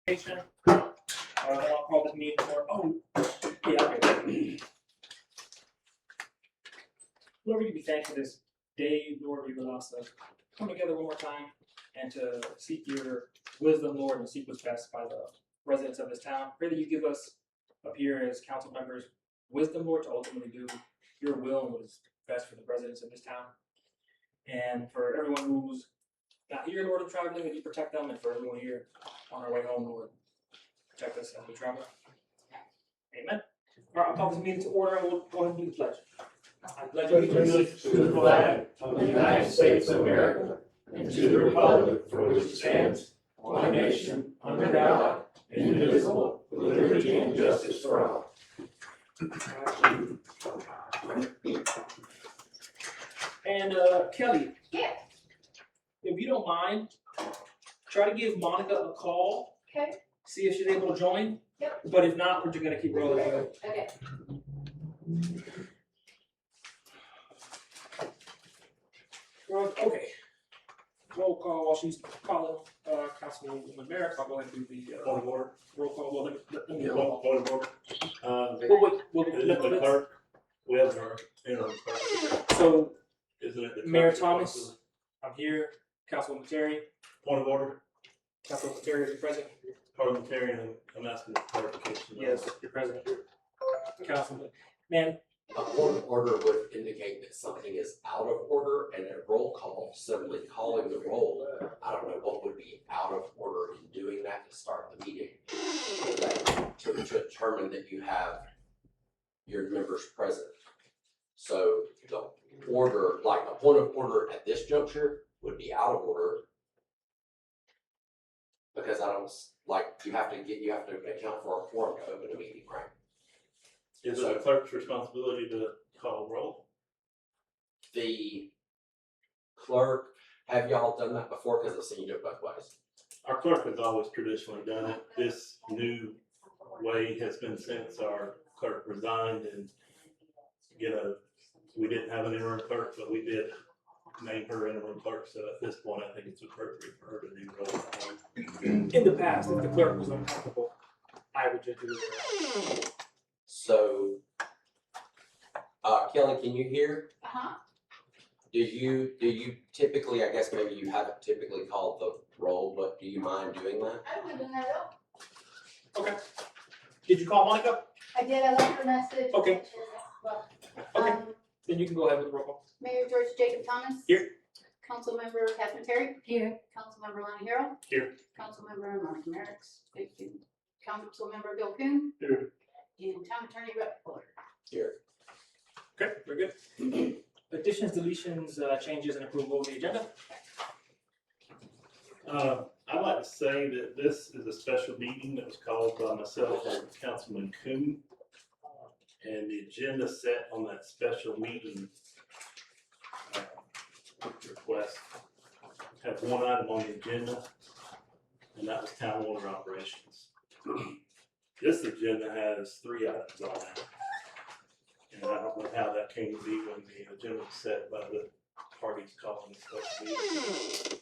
I'll call this meeting for, okay. Lord, we give you thanks for this day, Lord, we allow us to come together one more time and to seek your wisdom, Lord, and seek what's best by the residents of this town. Pray that you give us up here as council members wisdom, Lord, to ultimately do your will and what is best for the residents of this town. And for everyone who's not here, Lord, of traveling, that you protect them, and for everyone here on our way home, Lord, protect us as we travel. Amen. All right, I'll call this meeting to order, and we'll go ahead and do the pledge. I pledge allegiance to the flag of the United States of America and to the republic for which it stands, one nation, under God, indivisible, with liberty and justice for all. And Kelly, Yeah. if you don't mind, try to give Monica a call. Okay. See if she's able to join. Yep. But if not, we're just gonna keep rolling. Okay. Okay. Roll call while she's calling Councilwoman Merrick. I'll go ahead and do the Point of order. roll call. Well, let me Point of order. The clerk, we have our interim clerk. So, Isn't it the Mayor clerk's Thomas, responsibility? I'm here. Councilwoman Terry. Point of order, Councilwoman Terry is present. parliamentarian, I'm asking for clarification. Yes, you're present. Councilman, man, A point of order would indicate that something is out of order, and a roll call, simply calling the roll, I don't know what would be out of order in doing that to start the meeting. To determine that you have your members present. So the order, like a point of order at this juncture would be out of order. Because I don't, like, you have to account for a quorum to open a meeting, right? Is it the clerk's responsibility to call roll? The clerk, have y'all done that before? Because I've seen you do it both ways. Our clerk has always traditionally done it. This new way has been since our clerk resigned and we didn't have an interim clerk, but we did name her interim clerk. So at this point, I think it's appropriate for her to do roll call. in the past, if the clerk was uncomfortable, I would just do it. So, Kelly, can you hear? Uh-huh. Do you typically, I guess maybe you haven't typically called the roll, but do you mind doing that? I don't even know that. Okay. Did you call Monica? I did, I left a message. Okay. Well, Okay. Then you can go ahead with the roll call. Mayor George Jacob Thomas. Here. Councilmember Catherine Terry. Here. Councilmember Lonnie Harrell. Here. Councilmember Monica Merrick. Councilmember Bill Coon. Here. And Town Attorney Brett Fuller. Here. Okay, very good. Additions, deletions, changes, and approval of the agenda. I'd like to say that this is a special meeting that was called by myself and Councilman Coon. And the agenda set on that special meeting request have one item on the agenda, and that was town water operations. This agenda has 3 items on it. And I don't know how that came to be when the agenda was set by the parties calling the special meeting.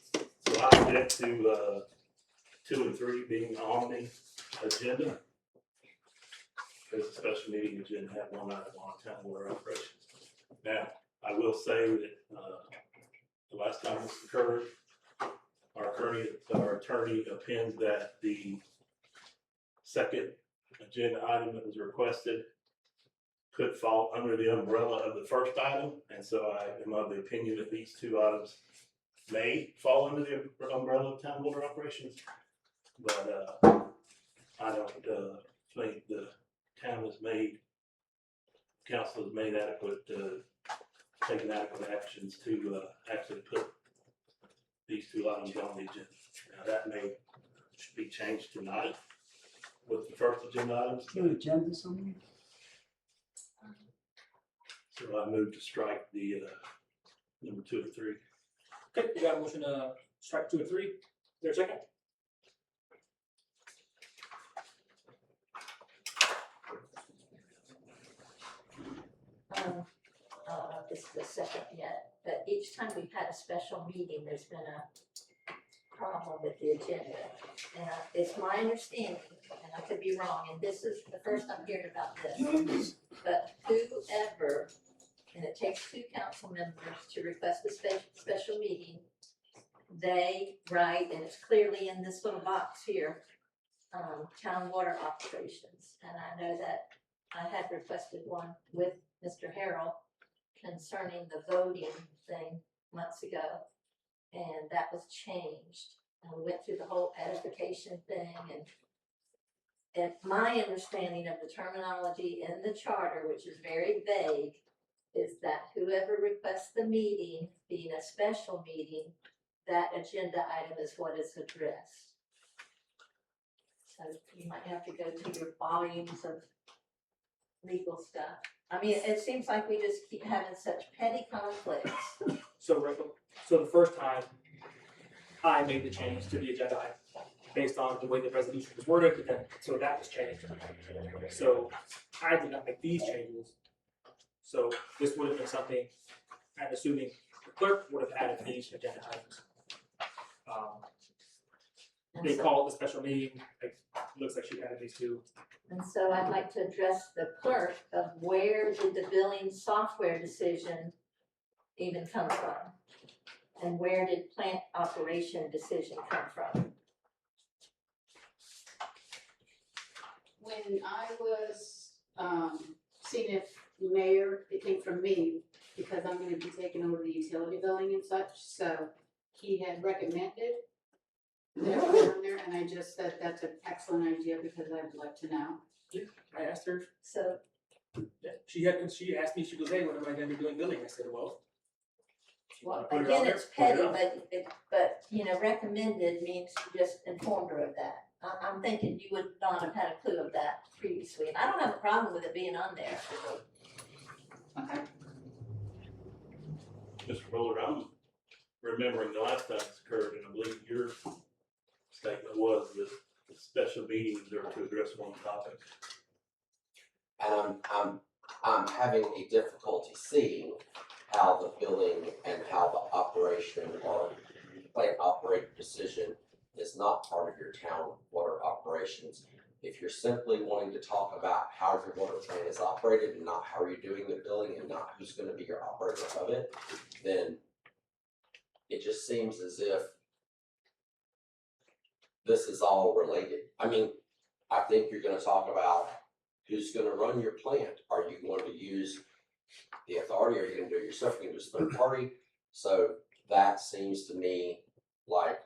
So I object to 2 and 3 being on the agenda. Because the special meeting agenda had one item on town water operations. Now, I will say that the last time this occurred, our attorney appends that the second agenda item that was requested could fall under the umbrella of the first item, and so I am of the opinion that these 2 items may fall under the umbrella of town water operations, but I don't think the council has made adequate, taken adequate actions to actually put these 2 items on the agenda. Now that should be changed tonight with the first agenda items. agenda somewhere? So I move to strike the number 2 and 3. Okay, we got a motion to strike 2 and 3. Is there a second? This is the second yet, but each time we've had a special meeting, there's been a problem with the agenda. And it's my understanding, and I could be wrong, and this is the first I'm hearing about this, but whoever, and it takes 2 council members to request a special meeting, they write, and it's clearly in this little box here, town water operations. And I know that I had requested one with Mr. Harrell concerning the voting thing months ago, and that was changed. And we went through the whole edification thing, and my understanding of the terminology in the charter, which is very vague, is that whoever requests the meeting, being a special meeting, that agenda item is what is addressed. So you might have to go to your volumes of legal stuff. I mean, it seems like we just keep having such petty conflicts. So, Rachel, so the first time I made the change to the agenda item based on the way the resolution was worded, but then, so that was changed. So I did not make these changes. So this would have been something, I'm assuming the clerk would have added these agenda items. And They so- called the special meeting, like, looks like she added these two. And so I'd like to address the clerk of where did the billing software decision even come from? And where did plant operation decision come from? When I was, seeing if mayor, it came from me, because I'm gonna be taking over the utility billing and such, so he had recommended that I put on there, and I just said that's an excellent idea because I'd like to know. I asked her, So, she asked me, she goes, hey, when am I gonna be doing billing? I said, well. if you wanna put it on again, there, it's put it petty, on. but, you know, recommended means you just informed her of that. I'm thinking you would not have had a clue of that previously, and I don't have a problem with it being on there. Okay. Mr. Bullard, I'm remembering the last time this occurred, and I believe your statement was that the special meetings are to address one topic. And I'm having a difficulty seeing how the billing and how the operation or plant operator decision is not part of your town water operations. If you're simply wanting to talk about how your water plant is operated and not how you're doing the billing and not who's gonna be your operator of it, then it just seems as if this is all related. I mean, I think you're gonna talk about who's gonna run your plant. Are you going to use the authority? Are you gonna do it yourself? Are you gonna use third party? So that seems to me like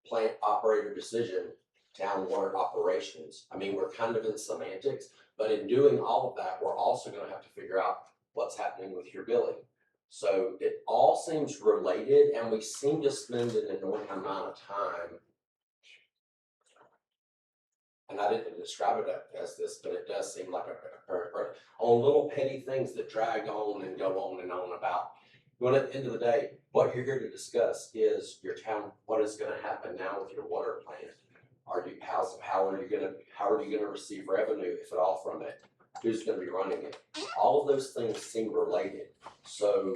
plant operator decision, town water operations. I mean, we're kind of in semantics, but in doing all of that, we're also gonna have to figure out what's happening with your billing. So it all seems related, and we seem to spend an inordinate amount of time. And I didn't describe it as this, but it does seem like on little petty things that drag on and go on and on about. But at the end of the day, what you're here to discuss is your town, what is gonna happen now with your water plant? How are you gonna receive revenue, if at all, from it? Who's gonna be running it? All of those things seem related, so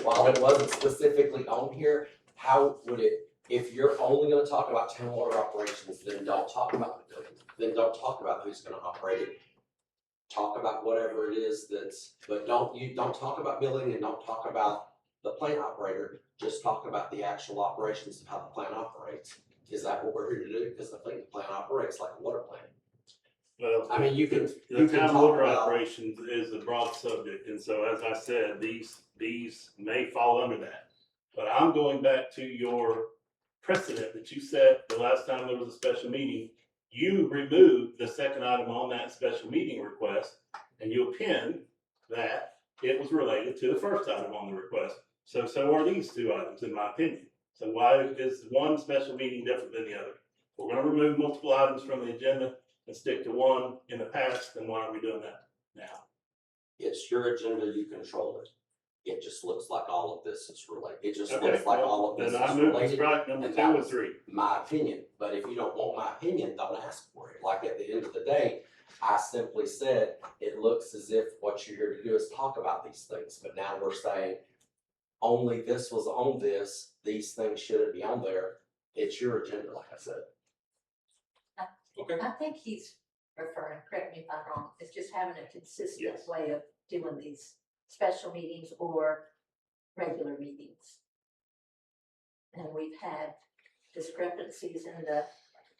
while it wasn't specifically on here, how would it, if you're only gonna talk about town water operations, then don't talk about the billing, then don't talk about who's gonna operate it. Talk about whatever it is but don't talk about billing and don't talk about the plant operator, just talk about the actual operations of how the plant operates. Is that what we're here to do? Because I think the plant operates like a water plant. Well, I mean, you can the town talk water about- operations is a broad subject, and so as I said, these may fall under that. But I'm going back to your precedent that you set the last time there was a special meeting. You removed the second item on that special meeting request, and you pinned that it was related to the first item on the request. So are these two items, in my opinion. So why is one special meeting different than the other? We're gonna remove multiple items from the agenda and stick to one in the past, then why are we doing that now? It's your agenda, you control it. It just looks like all of this is related. It just Okay, looks like well, all of this then I is move to related. strike number and 2 that and was- 3. My opinion, but if you don't want my opinion, don't ask for it. Like at the end of the day, I simply said, it looks as if what you're here to do is talk about these things, but now we're saying only this was on this, these things shouldn't be on there. It's your agenda, like I said. Okay. I think he's referring, correct me if I'm wrong, it's just having a consistent Yes. way of doing these special meetings or regular meetings. And we've had discrepancies in the,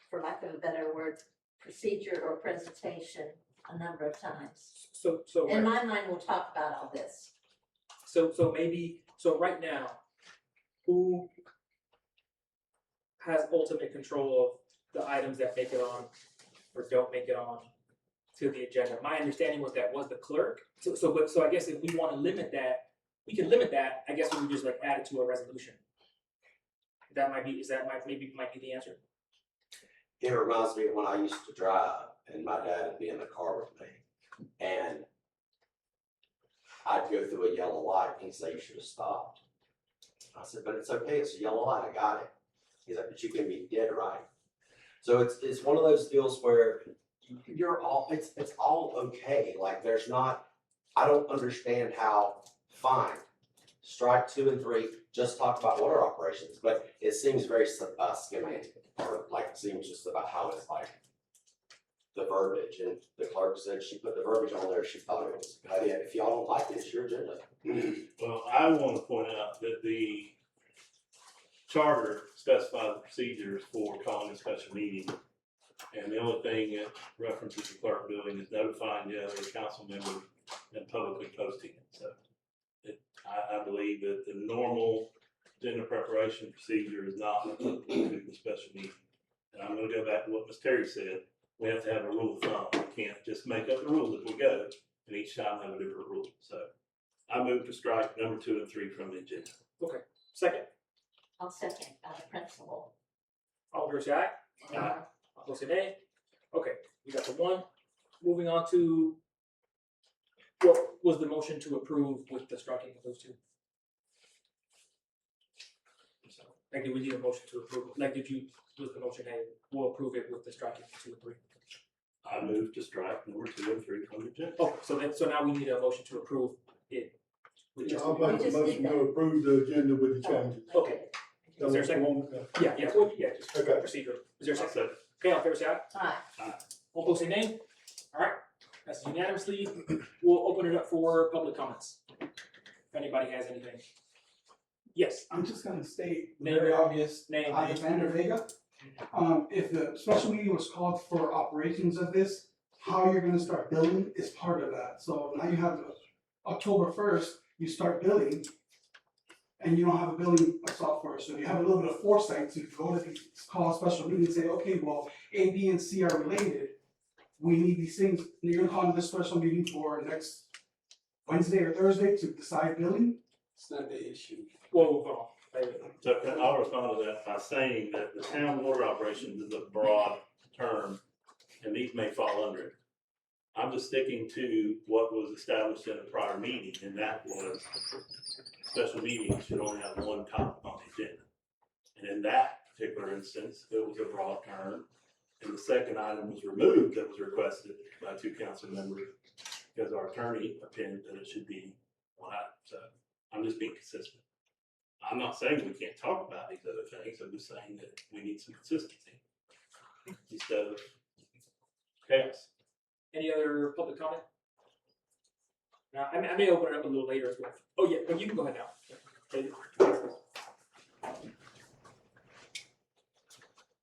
for lack of a better word, procedure or presentation a number of times. So In my mind, we'll talk about all this. So maybe, so right now, who has ultimate control of the items that make it on or don't make it on to the agenda? My understanding was that was the clerk. So I guess if we wanna limit that, we can limit that, I guess we would just like add it to a resolution. That might be, might be the answer. It reminds me of when I used to drive and my dad would be in the car with me. And I'd go through a yellow light and he'd say, you should have stopped. I said, but it's okay, it's a yellow light, I got it. He's like, but you can be dead right. So it's one of those deals where you're all, it's all okay. Like there's not, I don't understand how, fine, strike 2 and 3, just talk about water operations, but it seems very schematic, or like it seems just about how it's like the verbiage, and the clerk said she put the verbiage on there, she thought it was a good idea. If y'all don't like it, it's your agenda. Well, I want to point out that the charter specifies the procedures for calling a special meeting. And the only thing it references the clerk doing is notifying the other council members and publicly posting it. So I believe that the normal agenda preparation procedure is not applicable to the special meeting. And I'm gonna go back to what Ms. Terry said. We have to have a rule of thumb. We can't just make up the rules as we go, and each time have a different rule. So I move to strike number 2 and 3 from the agenda. Okay, second, I'll second the principle. all fair say aye. Aye. Opposed say nay. Okay, we got the one. Moving on to, what was the motion to approve with the striking of those two? So, like, did we need a motion to approve? Like, did you, was the motion, hey, we'll approve it with the striking of 2 and 3? I move to strike number 2 and 3 from the agenda. Oh, so now we need a motion to approve it. with just- I'll make a motion to approve the agenda with the changes. Okay, is there a second? Yeah, well, yeah, just Okay. procedure. Is there a I'll second? second. Okay, all fair say aye. Aye. All opposed say nay. All right, that's unanimously. We'll open it up for public comments. If anybody has anything. Yes, I'm just gonna state Name. very obvious, Name. Alexander Vega. If the special meeting was called for operations of this, how you're gonna start billing is part of that. So now you have October 1st, you start billing, and you don't have a billing software, so you have a little bit of foresight to go to these, call a special meeting and say, okay, well, A, B, and C are related. We need these things, and you're gonna call this special meeting for next Wednesday or Thursday to decide billing? It's not the issue. whoa, hold on. So I'll respond to that by saying that the town water operations is a broad term, and these may fall under it. I'm just sticking to what was established in a prior meeting, and that was special meetings should only have one topic on the agenda. And in that particular instance, it was a broad term, and the second item was removed that was requested by 2 council members because our attorney opined that it should be one item. So I'm just being consistent. I'm not saying we can't talk about these other things, I'm just saying that we need some consistency instead of chaos. Any other public comment? Now, I may open it up a little later as well. Oh, yeah, but you can go ahead now. Okay.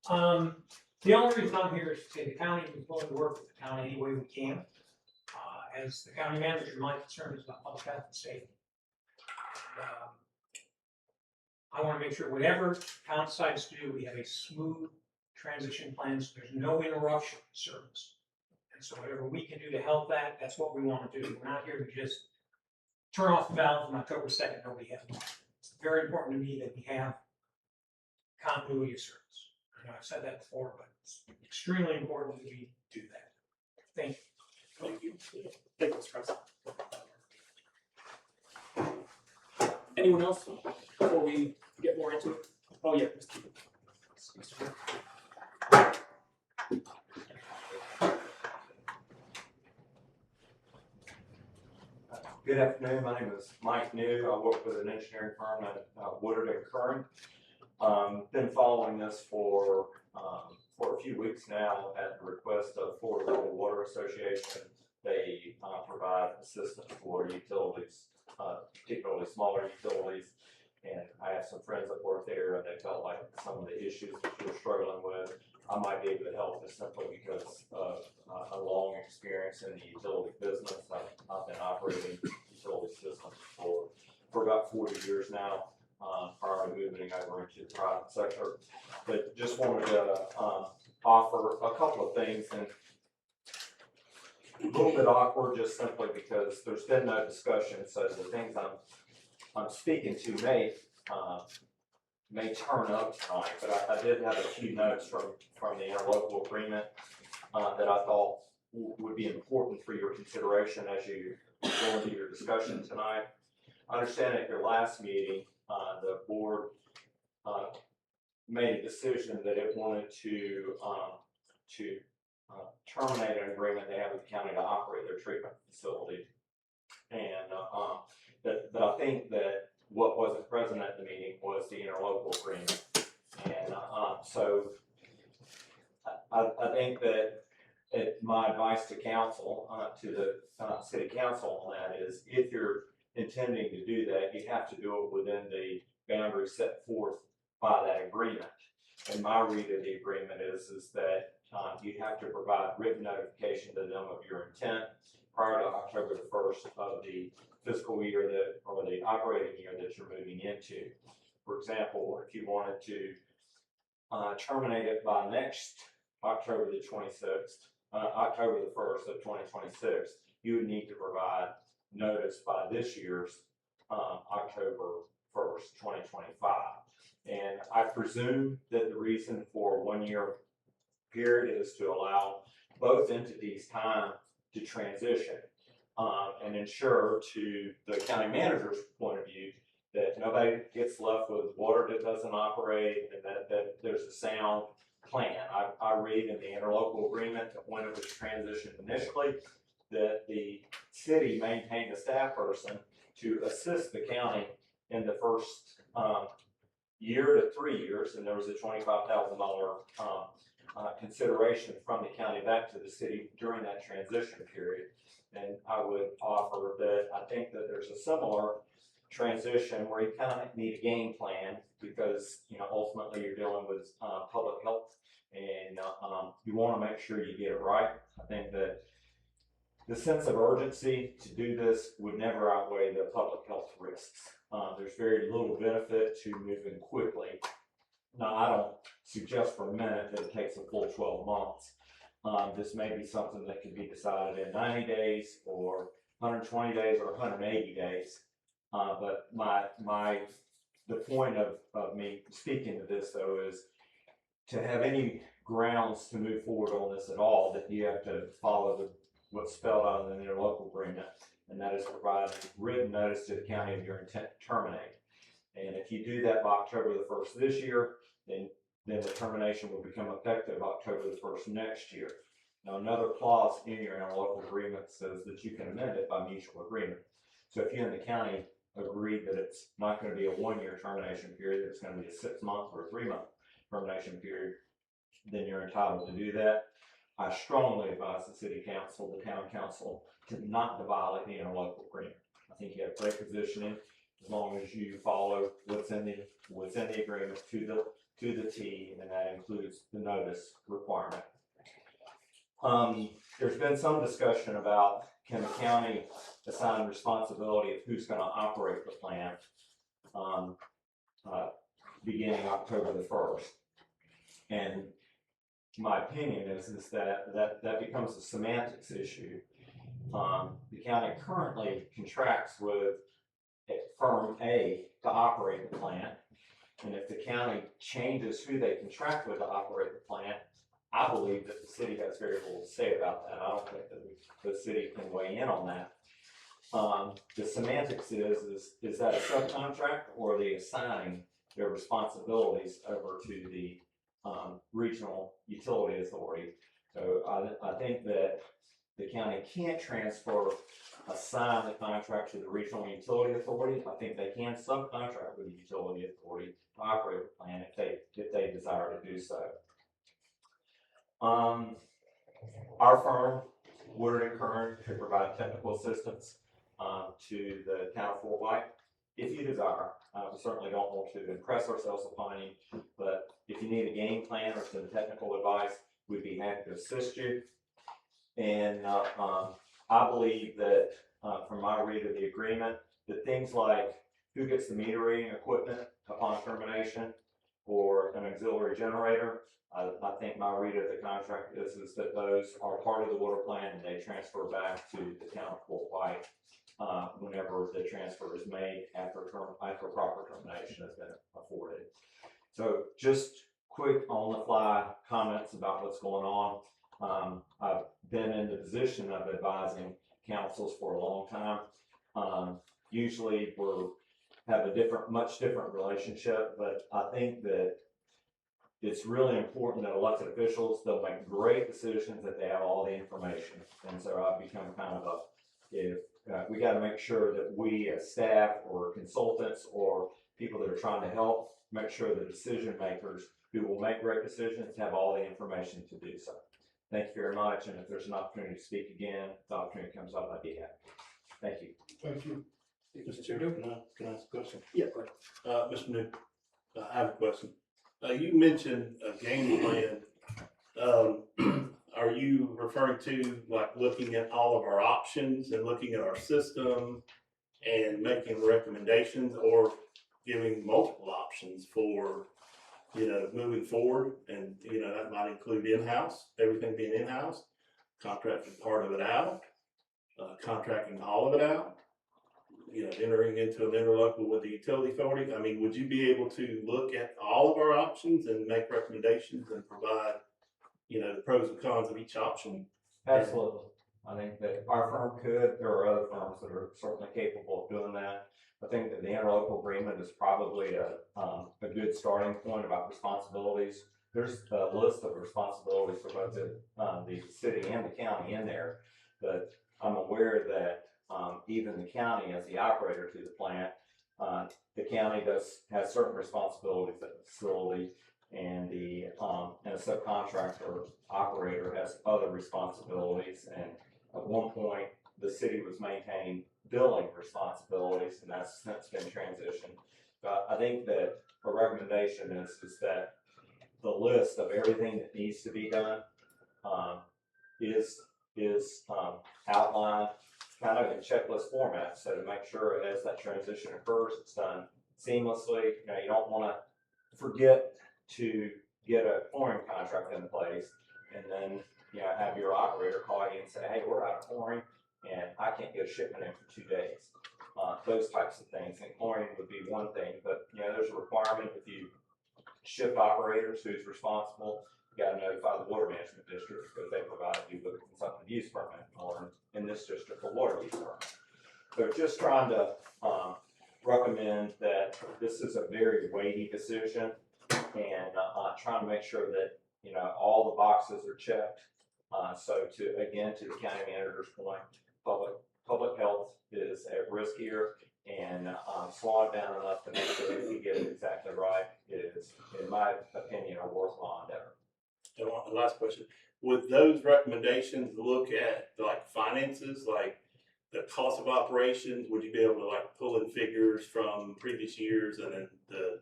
The only reason I'm here is to say the county is willing to work with the town any way we can. As the county manager, my concern is about public health and safety. I wanna make sure whatever town decides to do, we have a smooth transition plan, so there's no interruption in service. And so whatever we can do to help that, that's what we wanna do. We're not here to just turn off the valve on October 2nd, nobody has one. It's very important to me that we have continuity of service. I know I've said that before, but it's extremely important that we do that. Thank you. Thank you. Thank you, Mr. President. Anyone else before we get more into it? Oh, yeah. Mr. Good afternoon, my name is Mike New, I work with an engineering firm at Woodard and Curran. Been following this for a few weeks now at the request of Florida Rural Water Association. They provide assistance for utilities, particularly smaller utilities. And I have some friends that work there, and they felt like some of the issues that you're struggling with, I might be able to help just simply because of a long experience in the utility business. I've been operating utility systems for about 40 years now, prior to moving over into the private sector. But just wanted to offer a couple of things, and a little bit awkward just simply because there's been no discussion, so the things I'm speaking to may turn up tonight, but I did have a few notes from the interlocal agreement that I thought would be important for your consideration as you go into your discussion tonight. I understand at your last meeting, the board made a decision that it wanted to terminate an agreement they have with the county to operate their treatment facility. And but I think that what wasn't present at the meeting was the interlocal agreement. And so I think that my advice to council, to the city council on that is, if you're intending to do that, you have to do it within the boundaries set forth by that agreement. And my read of the agreement is that you have to provide written notification to them of your intent prior to October the 1st of the fiscal year or the operating year that you're moving into. For example, if you wanted to terminate it by next October the 26th, October the 1st of 2026, you would need to provide notice by this year's October 1st, 2025. And I presume that the reason for a 1-year period is to allow both entities time to transition and ensure, to the county manager's point of view, that nobody gets left with water that doesn't operate, and that there's a sound plan. I read in the interlocal agreement that when it was transitioned initially, that the city maintained a staff person to assist the county in the first year to 3 years, and there was a $25,000 consideration from the county back to the city during that transition period. And I would offer that I think that there's a similar transition where you kind of need a game plan, because ultimately you're dealing with public health, and you want to make sure you get it right. I think that the sense of urgency to do this would never outweigh the public health risks. There's very little benefit to moving quickly. Now, I don't suggest for a minute that it takes a full 12 months. This may be something that could be decided in 90 days or 120 days or 180 days. But the point of me speaking to this, though, is to have any grounds to move forward on this at all, that you have to follow what's spelled out in the interlocal agreement, and that is provide written notice to the county of your intent to terminate. And if you do that by October the 1st this year, then the termination will become effective October the 1st next year. Now, another clause in your interlocal agreement says that you can amend it by mutual agreement. So if you and the county agree that it's not going to be a 1-year termination period, it's going to be a 6-month or a 3-month termination period, then you're entitled to do that. I strongly advise the city council, the town council, to not to violate the interlocal agreement. I think you have great positioning as long as you follow what's in the agreement to the T, and that includes the notice requirement. There's been some discussion about, can the county assign responsibility of who's going to operate the plant beginning October the 1st. And my opinion is that becomes a semantics issue. The county currently contracts with firm A to operate the plant, and if the county changes who they contract with to operate the plant, I believe that the city has very little to say about that. I don't think that the city can weigh in on that. The semantics is that a subcontract, or are they assigning their responsibilities over to the regional utility authority? So I think that the county can't assign the contract to the regional utility authority. I think they can subcontract with the utility authority to operate the plant if they desire to do so. Our firm, Woodard and Kern, could provide technical assistance to the town of Fort White if you desire. We certainly don't want to impress ourselves upon you, but if you need a game plan or some technical advice, we'd be happy to assist you. And I believe that from my read of the agreement, that things like who gets the meter reading equipment upon termination or an auxiliary generator, I think my read of the contract is that those are part of the water plan and they transfer back to the town of Fort White whenever the transfer is made after proper termination has been afforded. So just quick on the fly comments about what's going on. I've been in the position of advising councils for a long time. Usually we have a much different relationship, but I think that it's really important that elected officials, they'll make great decisions that they have all the information. And so I've become kind of we got to make sure that we as staff or consultants or people that are trying to help, make sure the decision makers who will make great decisions have all the information to do so. Thank you very much, and if there's an opportunity to speak again, if the opportunity comes up, I'd be happy. Thank you. Thank you. Mr. Chair, can I ask a question? Yeah, go ahead. Mr. New, I have a question. You mentioned a game plan. Are you referring to like looking at all of our options and looking at our system and making recommendations, or giving multiple options for, moving forward? And, that might include in-house, everything being in-house, contracting part of it out, contracting all of it out, entering into an interlocal with the utility authority. I mean, would you be able to look at all of our options and make recommendations and provide, the pros and cons of each option? Absolutely. I think that our firm could. There are other firms that are certainly capable of doing that. I think that the interlocal agreement is probably a good starting point about responsibilities. There's a list of responsibilities for both the city and the county in there, but I'm aware that even the county as the operator to the plant, the county has certain responsibilities at the facility, and and a subcontractor operator has other responsibilities. And at one point, the city was maintaining billing responsibilities, and that's since been transitioned. But I think that a recommendation is that the list of everything that needs to be done is outlined kind of in checklist format. So to make sure as that transition occurs, it's done seamlessly. You don't want to forget to get a flooring contract in place and then have your operator call you and say, hey, we're out of flooring and I can't get a shipment in for 2 days. Those types of things. And flooring would be one thing, but there's a requirement if you shift operators who's responsible. You got to notify the water management district because they provide you with a consumptive use permit, or in this district, a water use permit. So just trying to recommend that this is a very weighty decision, and trying to make sure that all the boxes are checked. So to the county manager's point, public health is at risk here, and slowing down enough to make sure that we get it exactly right is, in my opinion, a worthwhile endeavor. And one last question. Would those recommendations look at like finances, like the cost of operations? Would you be able to like pull in figures from previous years and then the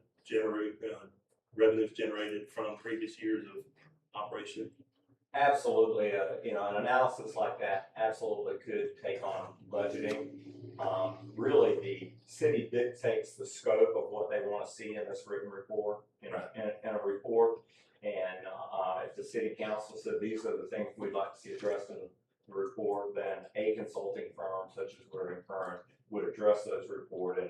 revenues generated from previous years of operation? Absolutely. An analysis like that absolutely could take on budgeting. Really, the city dictates the scope of what they want to see in this written report, in a report. And if the city council said these are the things we'd like to see addressed in the report, then a consulting firm such as Woodard and Kern would address those report and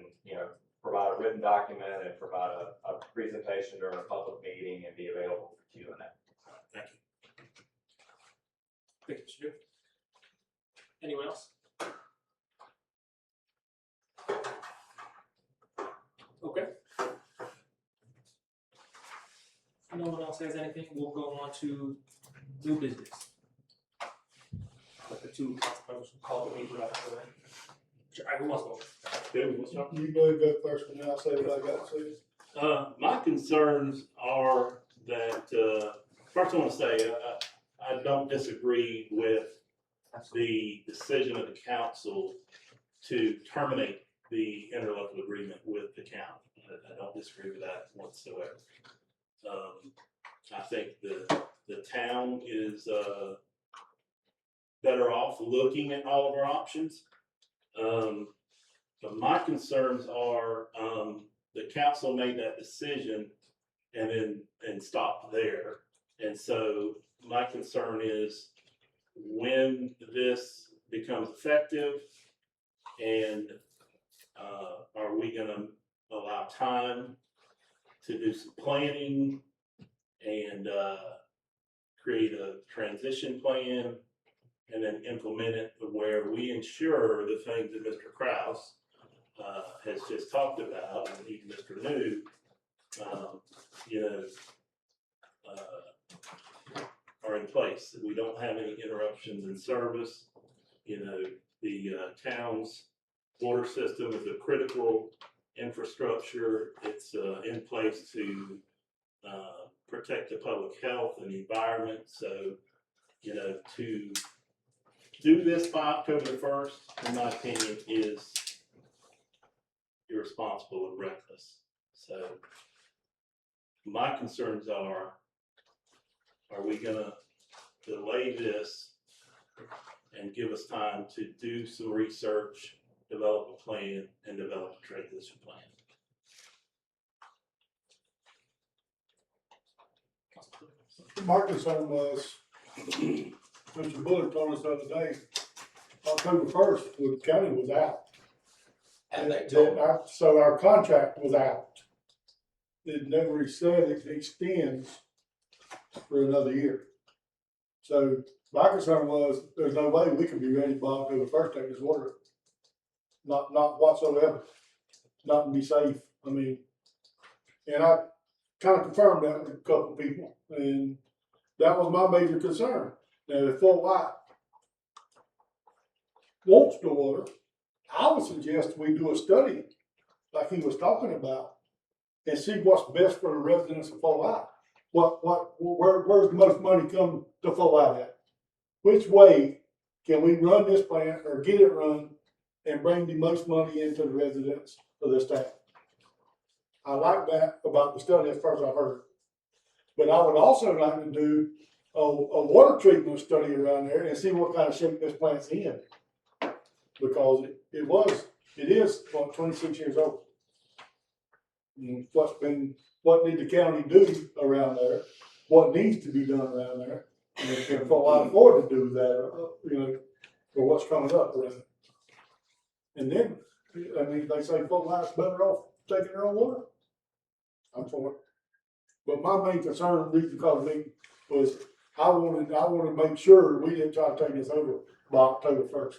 provide a written document and provide a presentation during a public meeting and be available for Q&A. Thank you. Thank you, Mr. New. Anyone else? Okay. If no one else has anything, we'll go on to new business. two council members will call the meeting right after that. Sure, who wants to go? David, what's up? You go ahead and go first, and then I'll say what I got to say. My concerns are that, first I want to say, I don't disagree with the decision of the council to terminate the interlocal agreement with the county. I don't disagree with that whatsoever. I think the town is, better off looking at all of our options. But my concerns are, the council made that decision and stopped there. And so my concern is when this becomes effective and, are we gonna allow time to do some planning and, create a transition plan and then implement it where we ensure the things that Mr. Kraus has just talked about, and even Mr. New, are in place, that we don't have any interruptions in service. The town's water system is a critical infrastructure. It's in place to protect the public health and the environment. So, to do this by October the 1st, in my opinion, is irresponsible and reckless. So my concerns are we gonna delay this and give us time to do some research, develop a plan, and develop a transition plan? My concern was, Mr. Bullard told us the other day, October 1st, the county was out. And they told, So our contract was out. It never said it extends for another year. So my concern was, there's no way we could be ready by October 1st, take this water. Not whatsoever, not to be safe. I mean, and I kind of confirmed that with a couple of people, and that was my major concern. Now, if Fort White wants the water, I would suggest we do a study like he was talking about and see what's best for the residents of Fort White. Where's the most money come to Fort White at? Which way can we run this plant or get it run and bring the most money into the residents of this town? I like that about the study as far as I've heard. But I would also like to do a water treatment study around there and see what kind of shape this plant's in. Because it is 26 years old. And what did the county do around there? What needs to be done around there? And can Fort White afford to do that, for what's coming up around it? And then, they say Fort White's better off taking their own water. I'm for it. But my main concern, reason called me, was I wanted to make sure we didn't try to take this over by October 1st.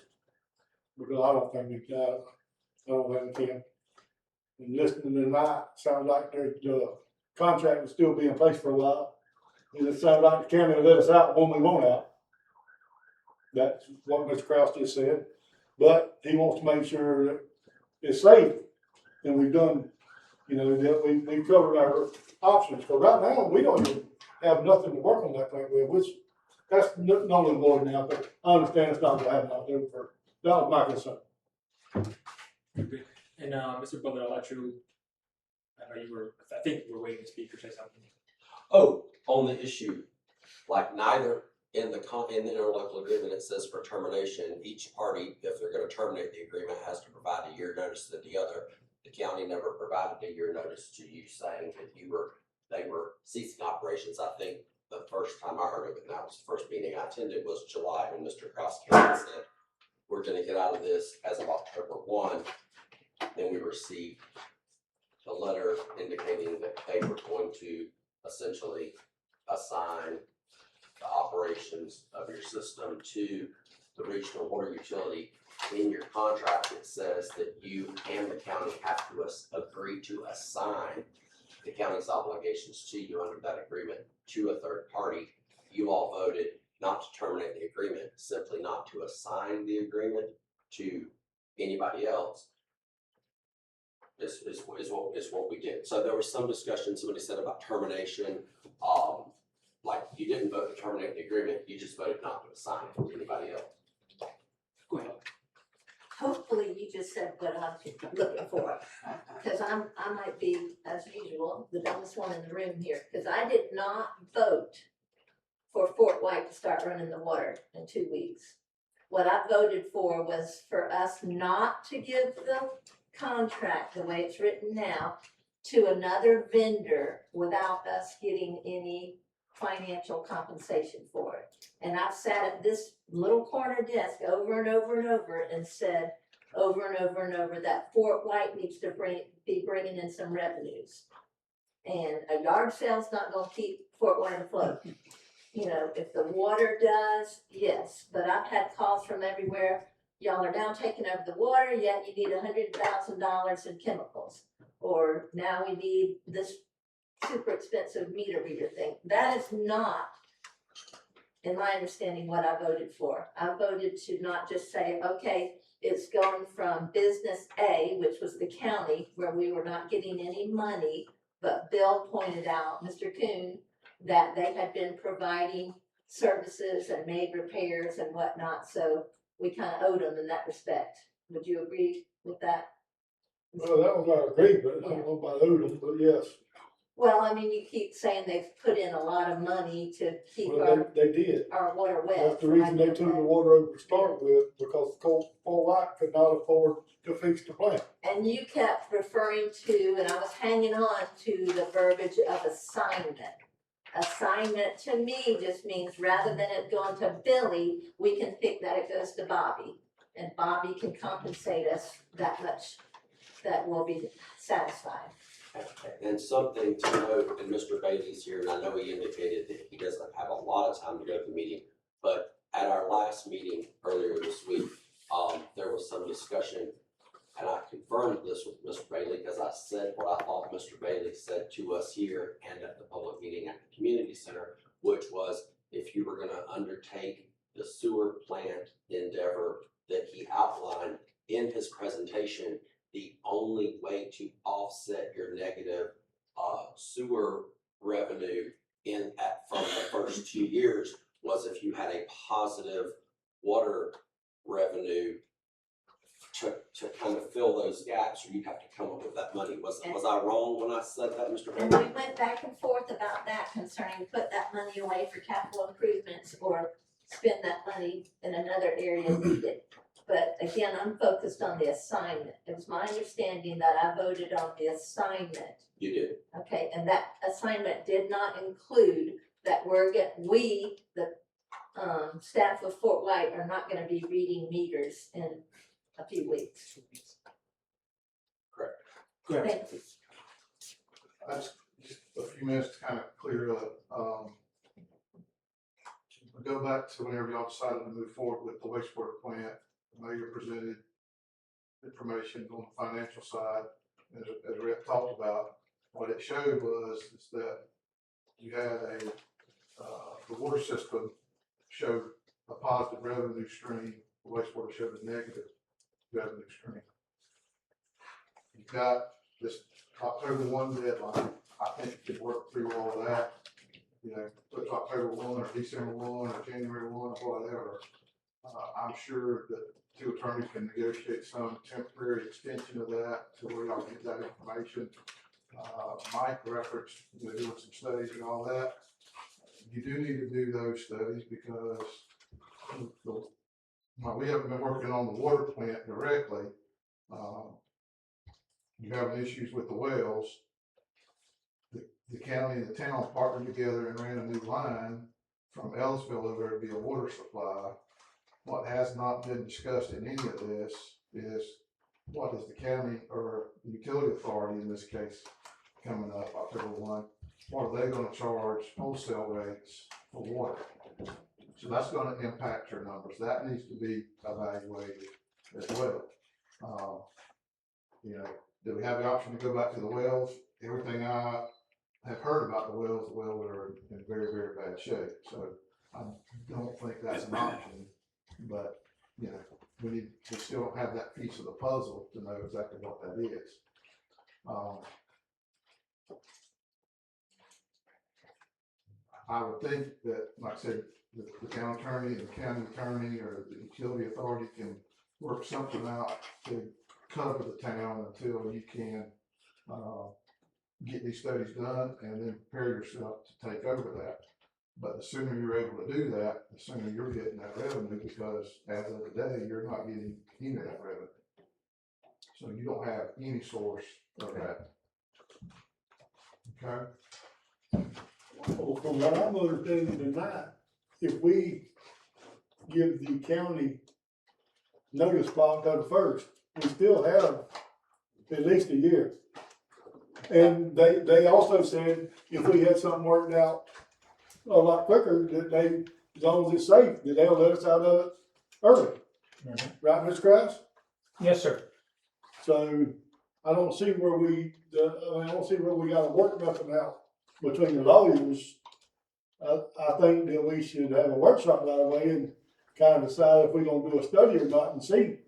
Because I don't think we can. I don't think we can. And listening tonight, sounds like the contract will still be in place for a while. And it sounds like the county will let us out when we want out. That's what Mr. Kraus just said. But he wants to make sure that it's safe. And we've done, that we've covered our options. Because right now, we don't even have nothing to work on that plant with, which that's null and void now. But I understand it's not going to happen out there first. That was my concern. And Mr. Butler, I'll let you. I think you were waiting to speak or say something. oh, on the issue, like neither in the interlocal agreement, it says for termination, each party, if they're gonna terminate the agreement, has to provide a year notice to the other. The county never provided a year notice to you saying that they were ceasing operations. I think the first time I heard of it, and that was the first meeting I attended, was July, when Mr. Kraus came and said, we're gonna get out of this as of October 1. Then we received a letter indicating that they were going to essentially assign the operations of your system to the regional water utility. In your contract, it says that you and the county have to agree to assign the county's obligations to you under that agreement to a third party. You all voted not to terminate the agreement, simply not to assign the agreement to anybody else. Is what we did. So there was some discussion, somebody said about termination, like you didn't vote to terminate the agreement, you just voted not to assign it to anybody else. Go ahead. Hopefully you just said what I'm looking for, because I might be, as usual, the dumbest one in the room here, because I did not vote for Fort White to start running the water in 2 weeks. What I voted for was for us not to give the contract, the way it's written now, to another vendor without us getting any financial compensation for it. And I've sat at this little corner desk over and over and over and said over and over and over that Fort White needs to be bringing in some revenues. And a yard sale's not gonna keep Fort White afloat. You know, if the water does, yes, but I've had calls from everywhere. Y'all are now taking over the water, yet you need $100,000 in chemicals. Or now we need this super expensive meter reader thing. That is not, in my understanding, what I voted for. I voted to not just say, okay, it's going from business A, which was the county, where we were not getting any money, but Bill pointed out, Mr. Kuhn, that they had been providing services and made repairs and whatnot, so we kind of owed them in that respect. Would you agree with that? Well, that was our agreement, I don't know about Odom, but yes, Well, I mean, you keep saying they've put in a lot of money to keep well, they did. our water wet. That's the reason they took the water over to start with, because Fort White could not afford to fix the plant. And you kept referring to, and I was hanging on to the verbiage of assignment. Assignment to me just means rather than it going to Billy, we can think that it goes to Bobby. And Bobby can compensate us that much, that we'll be satisfied. And something to note, and Mr. Bailey's here, and I know he indicated that he doesn't have a lot of time to go to the meeting, but at our last meeting earlier this week, there was some discussion, and I confirmed this with Mr. Bailey because I said what I thought Mr. Bailey said to us here and at the public meeting at the community center, which was if you were gonna undertake the sewer plant endeavor that he outlined in his presentation, the only way to offset your negative sewer revenue from the first 2 years was if you had a positive water revenue to kind of fill those gaps, or you'd have to come up with that money. Was I wrong when I said that, Mr. And Bailey? we went back and forth about that concerning put that money away for capital improvements or spend that money in another area needed. But again, I'm focused on the assignment. It was my understanding that I voted on the assignment. You did. Okay, and that assignment did not include that we, the staff of Fort White, are not gonna be reading meters in a few weeks. Correct. Thank you. That's just a few minutes to kind of clear up. Go back to whenever y'all decided to move forward with the wastewater plant. The mayor presented information on the financial side, as Rep talked about. What it showed is that you had the water system showed a positive revenue stream, the wastewater showed a negative revenue stream. You've got this October 1 deadline. I think you could work through all of that. You know, put October 1 or December 1 or January 1 or whatever. I'm sure that two attorneys can negotiate some temporary extension of that to where y'all get that information. Mike referenced, doing some studies and all that. You do need to do those studies because we haven't been working on the water plant directly. You having issues with the wells. The county and the town partnered together and ran a new line from Ellisville over to be a water supply. What has not been discussed in any of this is what is the county or the utility authority in this case coming up October 1, what are they gonna charge wholesale rates for water? So that's gonna impact your numbers. That needs to be evaluated as well. You know, do we have the option to go back to the wells? Everything I have heard about the wells are in very, very bad shape. So I don't think that's an option, but, you know, we still don't have that piece of the puzzle to know exactly what that is. I would think that, like I said, the county attorney, the county attorney, or the utility authority can work something out to cover the town until you can, get these studies done and then prepare yourself to take over that. But the sooner you're able to do that, the sooner you're getting that revenue, because as of today, you're not getting any of that revenue. So you don't have any source of that. Okay? Well, from what I'm understanding tonight, if we give the county notice by October 1st, we still have at least a year. And they also said if we had something worked out a lot quicker, that they, as long as it's safe, that they'll let us out of it early. Right, Mr. Kraus? Yes, sir. So I don't see where I don't see where we gotta work nothing out between the lawyers. I think that we should have a workshop right away and kind of decide if we're gonna do a study or not and see.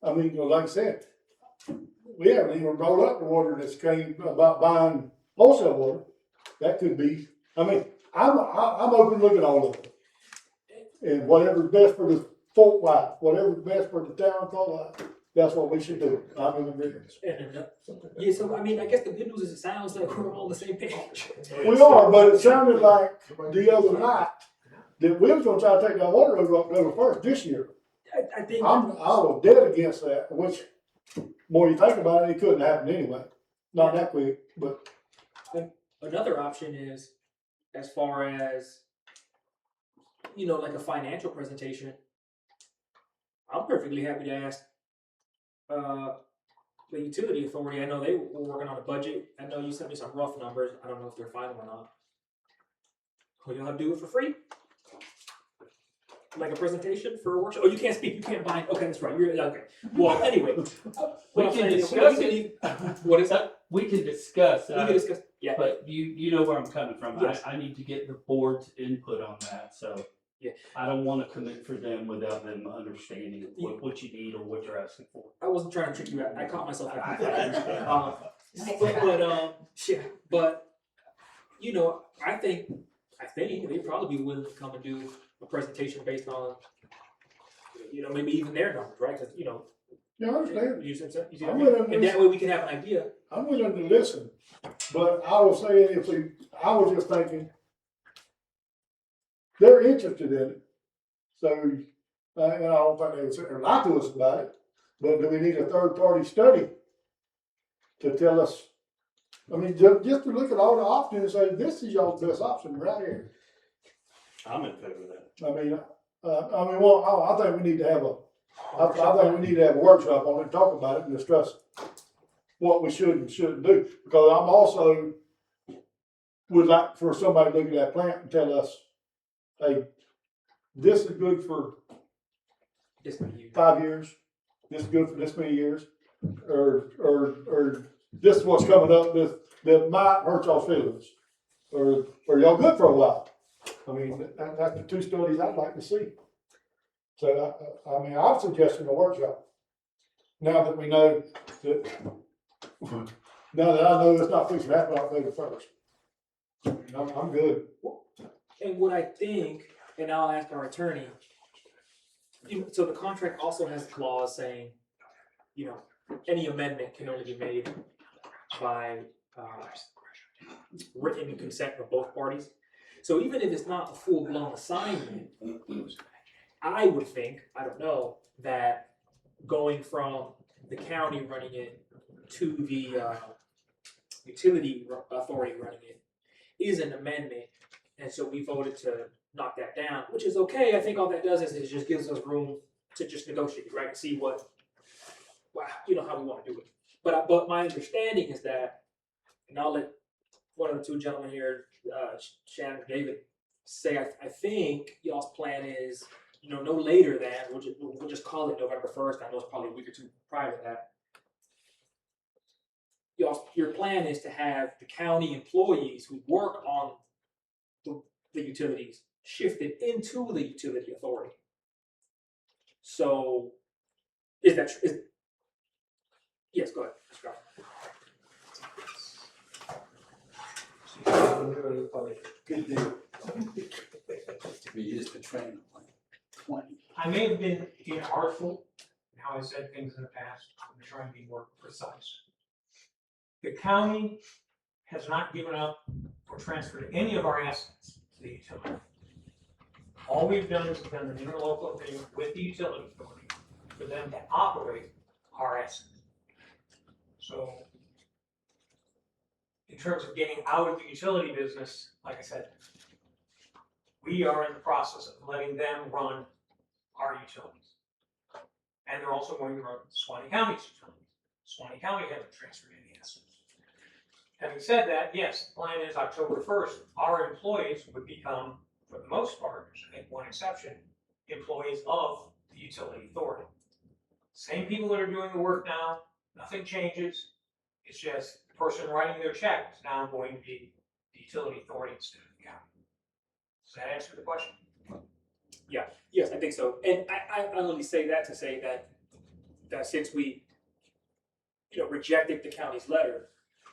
I mean, you know, like I said, we haven't even brought up the water that's came about buying wholesale water. That could be, I mean, I'm open looking at all of it. And whatever's best for the folk life, whatever's best for the town folk life, that's what we should do. I'm in agreement. Yeah, so I mean, I guess the good news is it sounds like we're all on the same page. We are, but it sounded like the other night that we was gonna try to take that water over October 1st this year. I think. I was dead against that, which, more you think about it, it couldn't happen anyway. Not that quick, but Another option is, as far as, you know, like a financial presentation, I'm perfectly happy to ask, the utility authority. I know they were working on a budget. I know you sent me some rough numbers. I don't know if they're final or not. Will y'all do it for free? Like a presentation for a workshop? Oh, you can't speak, you can't buy, okay, that's right, you're, okay. Well, anyway. We what I'm can saying is, discuss we it. What is that? We can discuss, We can discuss, yeah. but you know where I'm coming from. Yes. I need to get the board's input on that, so. Yeah. I don't wanna commit for them without them understanding what you need or what you're asking for. I wasn't trying to trick you out. I caught myself. Nice But try. yeah, but you know, I think they'd probably be willing to come and do a presentation based on, you know, maybe even their numbers, right? Because you know, yeah, I understand. you see what I'm I mean? willing And to, that way we can have an idea. I'm willing to listen, but I was saying I was just thinking, they're interested in it. So, and I don't think they would sit there and lie to us about it, but do we need a third party study to tell us? I mean, just to look at all the options and say, this is y'all's best option right here. I'm in favor of that. I mean, I think we need to have I think we need to have a workshop on it, talk about it and discuss what we should and shouldn't do. Because I'm also would like for somebody to look at that plant and tell us, hey, this is good for This many years. 5 years, this is good for this many years, or this is what's coming up that might hurt y'all's feelings, or y'all good for a while. I mean, that's the two studies I'd like to see. So, I mean, I'm suggesting a workshop. Now that we know that, now that I know it's not fixing to happen October 1st. I'm good. And what I think, and I'll ask our attorney, so the contract also has a clause saying, you know, any amendment can only be made by written consent of both parties. So even if it's not a full-blown assignment, I would think, I don't know, that going from the county running it to the utility authority running it is an amendment. And so we voted to knock that down, which is okay. I think all that does is it just gives us room to just negotiate, right? And see what, you know, how we want to do it. But my understanding is that, and I'll let one of the two gentlemen here, Shannon or David, say, I think y'all's plan is, you know, no later than, we'll just call it November 1st. I know it's probably a week or two prior to that. Your plan is to have the county employees who work on the utilities shifted into the utility authority. So, is that true? Yes, go ahead, Mr. Crawford. Good deal. We used to train like 20. I may have been inartful in how I said things in the past. I'm trying to be more precise. The county has not given up or transferred any of our assets to the utility. All we've done is done an interlocal agreement with the utility authority for them to operate our assets. So in terms of getting out of the utility business, like I said, we are in the process of letting them run our utilities. And they're also going to run Suwannee County's utilities. Suwannee County hasn't transferred any assets. Having said that, yes, the plan is October 1st, our employees would become, for the most part, there's I think one exception, employees of the utility authority. Same people that are doing the work now, nothing changes. It's just the person writing their check is now going to be the utility authority instead of the county. Does that answer the question? Yes, I think so. And I only say that to say that since we, rejected the county's letter,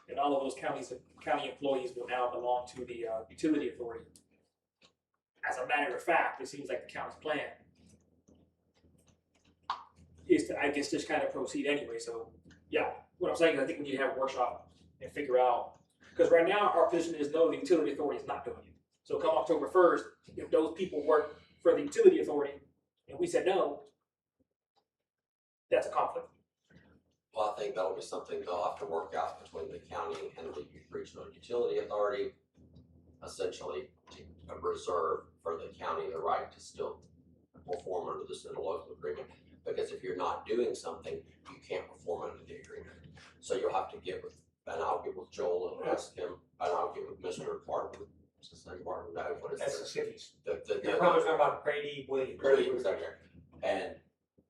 and all of those county employees will now belong to the utility authority. As a matter of fact, it seems like the county's plan is to, I guess, just kind of proceed anyway. So, yeah, what I'm saying is I think we need to have a workshop and figure out, because right now our position is no, the utility authority is not doing it. So come October 1st, if those people work for the utility authority and we said no, that's a conflict. Well, I think that'll be something they'll have to work out between the county and the regional utility authority, essentially to reserve for the county the right to still perform under this interlocal agreement. Because if you're not doing something, you can't perform under the agreement. So you'll have to get with, and I'll get with Joel and ask him, and I'll get with Mr. Martin. What's his name, Martin? No, what is That's the it? cities. The You're probably talking about Brady Williams. Brady was out there. And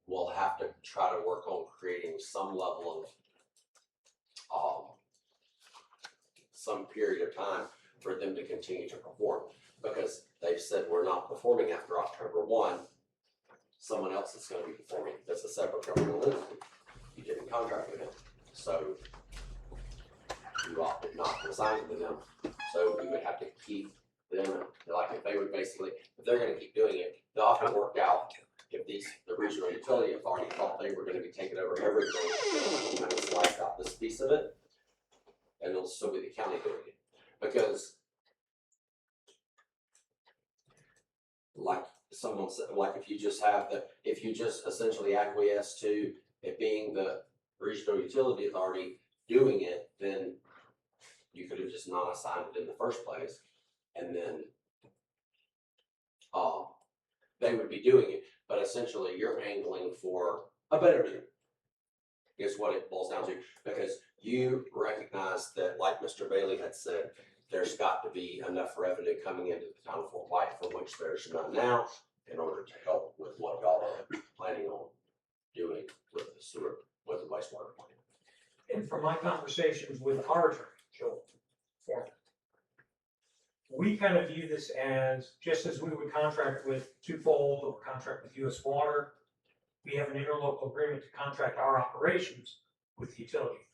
we'll have to try to work on creating some level of, some period of time for them to continue to perform. Because they've said we're not performing after October 1. Someone else is gonna be performing. That's a separate governmental entity. You didn't contract with them. So you opted not to assign it to them. So we would have to keep them, like if they would basically, if they're gonna keep doing it, they'll have to work out if the regional utility authority thought they were gonna be taking over everything, and kind of slice out this piece of it, and it'll still be the county doing it. Because like someone said, like if you just essentially acquiesce to it being the regional utility authority doing it, then you could have just not assigned it in the first place, and then they would be doing it, but essentially you're angling for a better deal, is what it boils down to, because you recognize that, like Mr. Bailey had said, there's got to be enough revenue coming into the town of Fort White, for which there's none now, in order to help with what y'all are planning on doing with the sewer, with the wastewater plant. And from my conversations with our attorney, Joel Foreman, we kind of view this as, just as we would contract with Twofold or contract with US Water, we have an interlocal agreement to contract our operations with the utility.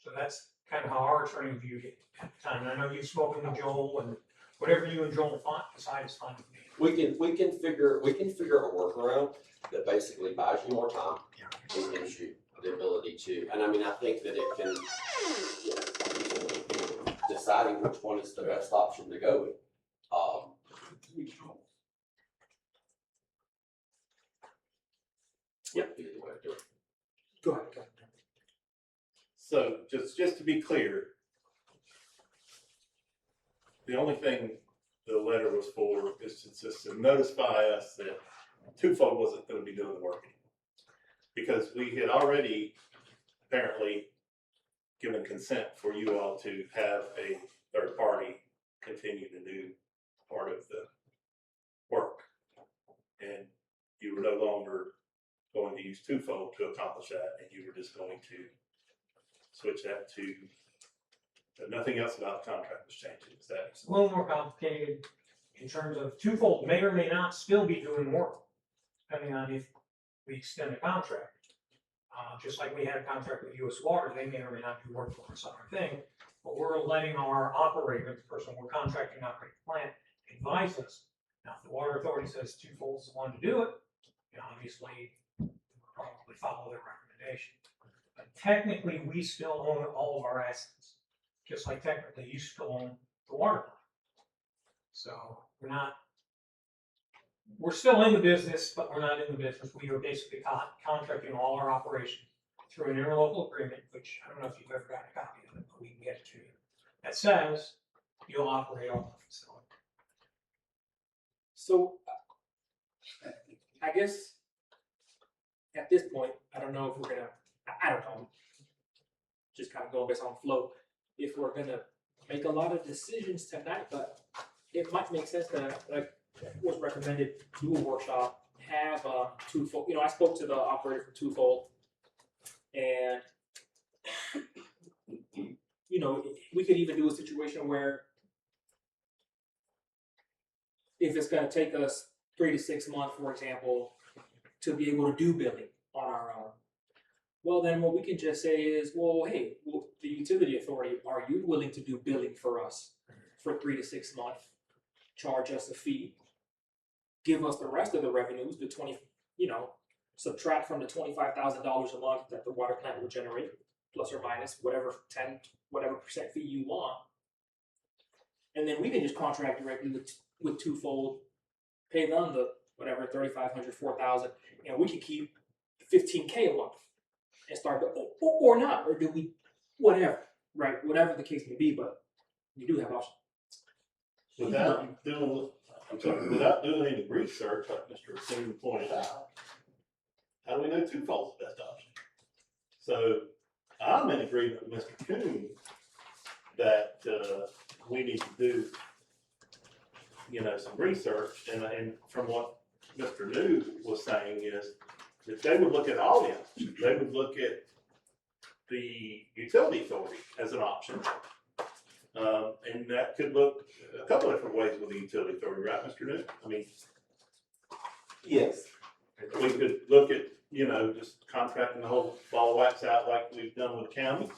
So that's kind of how our attorney viewed it at the time. And I know you've spoken to Joel, and whatever you and Joel decide is fine with me. We can figure a workaround that basically buys you more time and gives you the ability to, and I mean, I think that it can, deciding which one is the best option to go with. Yep. Either way to do it. Go ahead. So just to be clear, the only thing the letter was for is just to notify us that Twofold wasn't gonna be doing the work anymore. Because we had already apparently given consent for you all to have a third party continue to do part of the work. And you were no longer going to use Twofold to accomplish that, and you were just going to switch that to But nothing else about the contract was changing, is that? It's a little more complicated in terms of twofold, may or may not still be doing work, depending on if we extend the contract. Just like we had a contract with US Water, they may or may not do work for us on our thing, but we're letting our operator, the person we're contracting to operate the plant, advise us. Now, if the water authority says twofold's the one to do it, you know, obviously, we'll probably follow their recommendation. But technically, we still own all of our assets, just like technically you still own the water plant. So we're still in the business, but we're not in the business. We are basically contracting all our operations through an interlocal agreement, which I don't know if you've ever gotten a copy of it, but we can get it to you. That says you'll operate all the facility. So, I guess at this point, I don't know if we're gonna, I don't know, just kind of going based on flow, if we're gonna make a lot of decisions tonight, but it might make sense to, like was recommended, do a workshop, have a twofold, I spoke to the operator for twofold, and we could even do a situation where if it's gonna take us 3 to 6 months, for example, to be able to do billing on our own, well, then what we can just say is, well, hey, the utility authority, are you willing to do billing for us for 3 to 6 months? Charge us a fee, give us the rest of the revenues, the 20, subtract from the $25,000 a month that the water plant will generate, plus or minus whatever percent fee you want. And then we can just contract directly with twofold, pay them the whatever, $3,500, $4,000, and we can keep $15K a month and start, or not, or do we, whatever, right? Whatever the case may be, but you do have options. Without doing any research, like Mr. King pointed out, how do we know twofold's the best option? So I'm in agreement with Mr. Coon that we need to do, some research, and from what Mr. New was saying is that they would look at all the options. They would look at the utility authority as an option. And that could look a couple different ways with the utility authority, right, Mr. New? I mean, Yes. we could look at, just contracting the whole ball of wax out like we've done with the county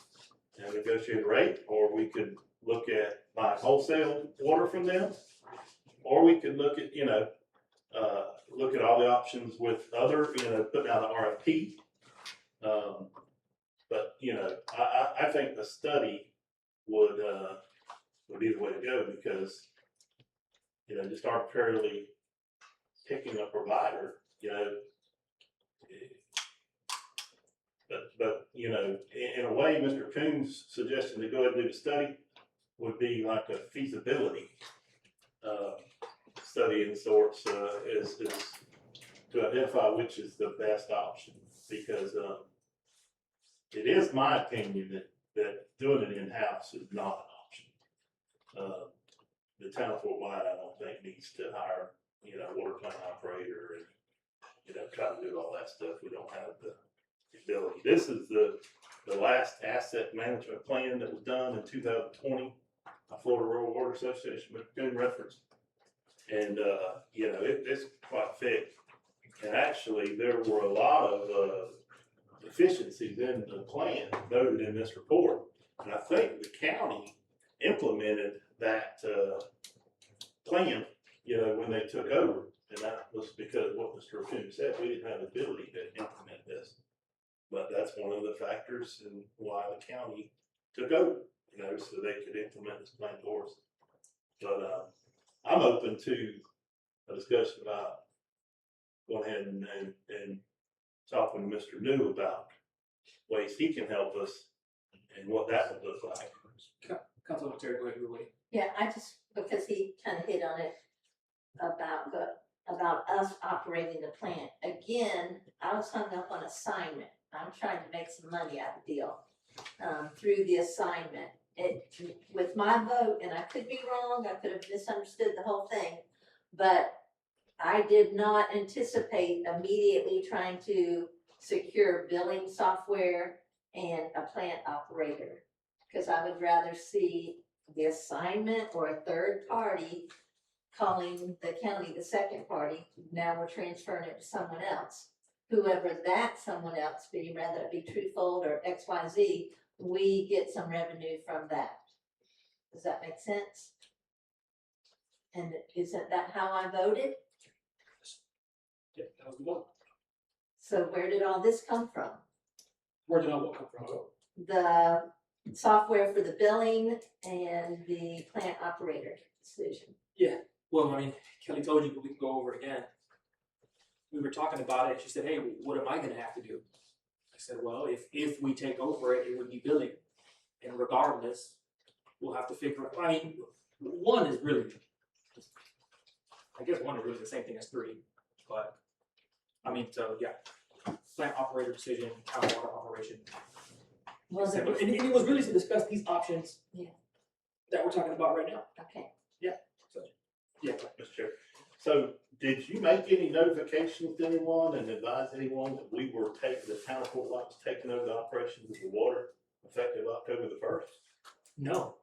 and negotiate a rate, or we could look at buying wholesale water from them, or we could look at, look at all the options with other, putting out an RFP. But, I think the study would be the way to go, because, just arbitrarily picking a provider, but in a way, Mr. Coon's suggestion to go ahead and do the study would be like a feasibility study in sorts, is to identify which is the best option, because it is my opinion that doing it in-house is not an option. The town of Fort White, I don't think, needs to hire, water plant operator and, try to do all that stuff. We don't have the ability. This is the last asset management plan that was done in 2020 by Florida Rural Water Association, with good reference. And, it's quite thick. And actually, there were a lot of deficiencies in the plan noted in this report. And I think the county implemented that plan, when they took over. And that was because of what Mr. Coon said, we didn't have the ability to implement this. But that's one of the factors in why the county took over, so they could implement this plan for us. But I'm open to a discussion about going ahead and talking to Mr. New about ways he can help us and what that would look like. Councilman Terry, go ahead, Rudy. Yeah, because he kind of hit on it about us operating the plant. Again, I was hung up on assignment. I'm trying to make some money out of the deal through the assignment. With my vote, and I could be wrong, I could have misunderstood the whole thing, but I did not anticipate immediately trying to secure billing software and a plant operator. Cause I would rather see the assignment or a third party calling the county the second party. Now we're transferring it to someone else. Whoever that someone else be, whether it be Truefold or XYZ, we get some revenue from that. Does that make sense? And isn't that how I voted? Yeah, that was the vote. So where did all this come from? Where did all what come from? The software for the billing and the plant operator decision. Well, I mean, Kelly told you, but we can go over it again. We were talking about it, she said, hey, what am I gonna have to do? I said, well, if we take over it, it would be billing. And regardless, we'll have to figure out, I mean, one is really, I guess one is really the same thing as three, but, I mean, so, yeah. Plant operator decision, town water operation. Was it? And it was really to discuss these options. Yeah. That we're talking about right now. Okay. Yeah. Mr. Chair. So did you make any notifications to anyone and advise anyone that we were the town of Fort White was taking over the operations of the water effective October the 1st? No.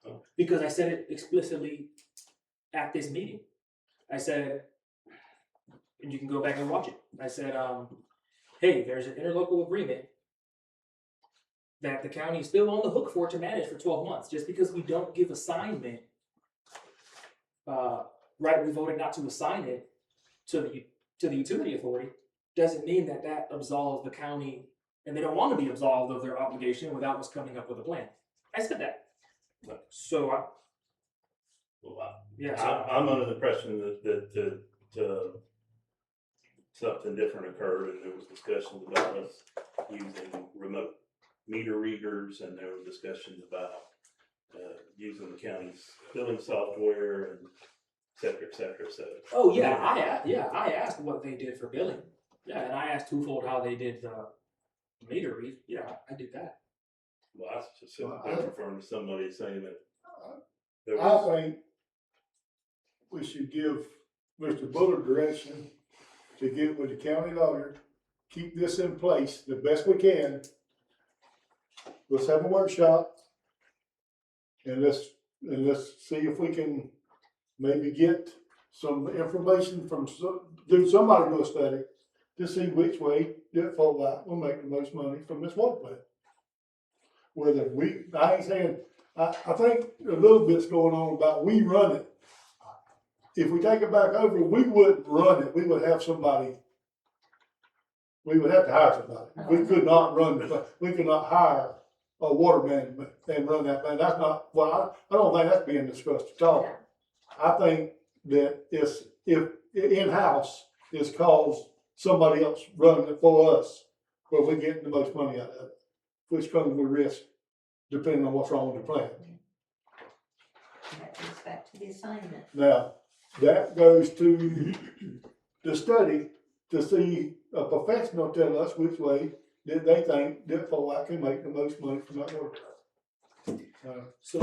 Oh. Because I said it explicitly at this meeting. I said, and you can go back and watch it. I said, hey, there's an interlocal agreement that the county is still on the hook for to manage for 12 months. Just because we don't give assignment, right, we voted not to assign it to the utility authority, doesn't mean that that absolves the county, and they don't want to be absolved of their obligation without us coming up with a plan. I said that. So, yeah. So, I'm under the impression that something different occurred and there was discussions about us using remote meter readers and there were discussions about using the county's billing software and et cetera, et cetera, et cetera. oh yeah, I asked what they did for billing. Yeah, and I asked Twofold how they did the meter read. Yeah, I did that. Well, I just said, I'm referring to somebody saying that there I was, think we should give Mr. Bullard direction to get with the county lawyer, keep this in place the best we can. Let's have a workshop. And let's see if we can maybe get some information from somebody do a study to see which way that Fort White will make the most money from this water plant. Whether I ain't saying, I think a little bit's going on about we run it. If we take it back over, we wouldn't run it, we would have somebody, we would have to hire somebody. We could not we could not hire a water management and run that thing. That's not, well, I don't think that's being discussed at all. I think that if in-house is cause somebody else running it for us, where we're getting the most money out of it, which comes with risk, depending on what's wrong with the plant. That goes back to the assignment. Now, that goes to the study to see a professional tell us which way that they think that Fort White can make the most money from that water. So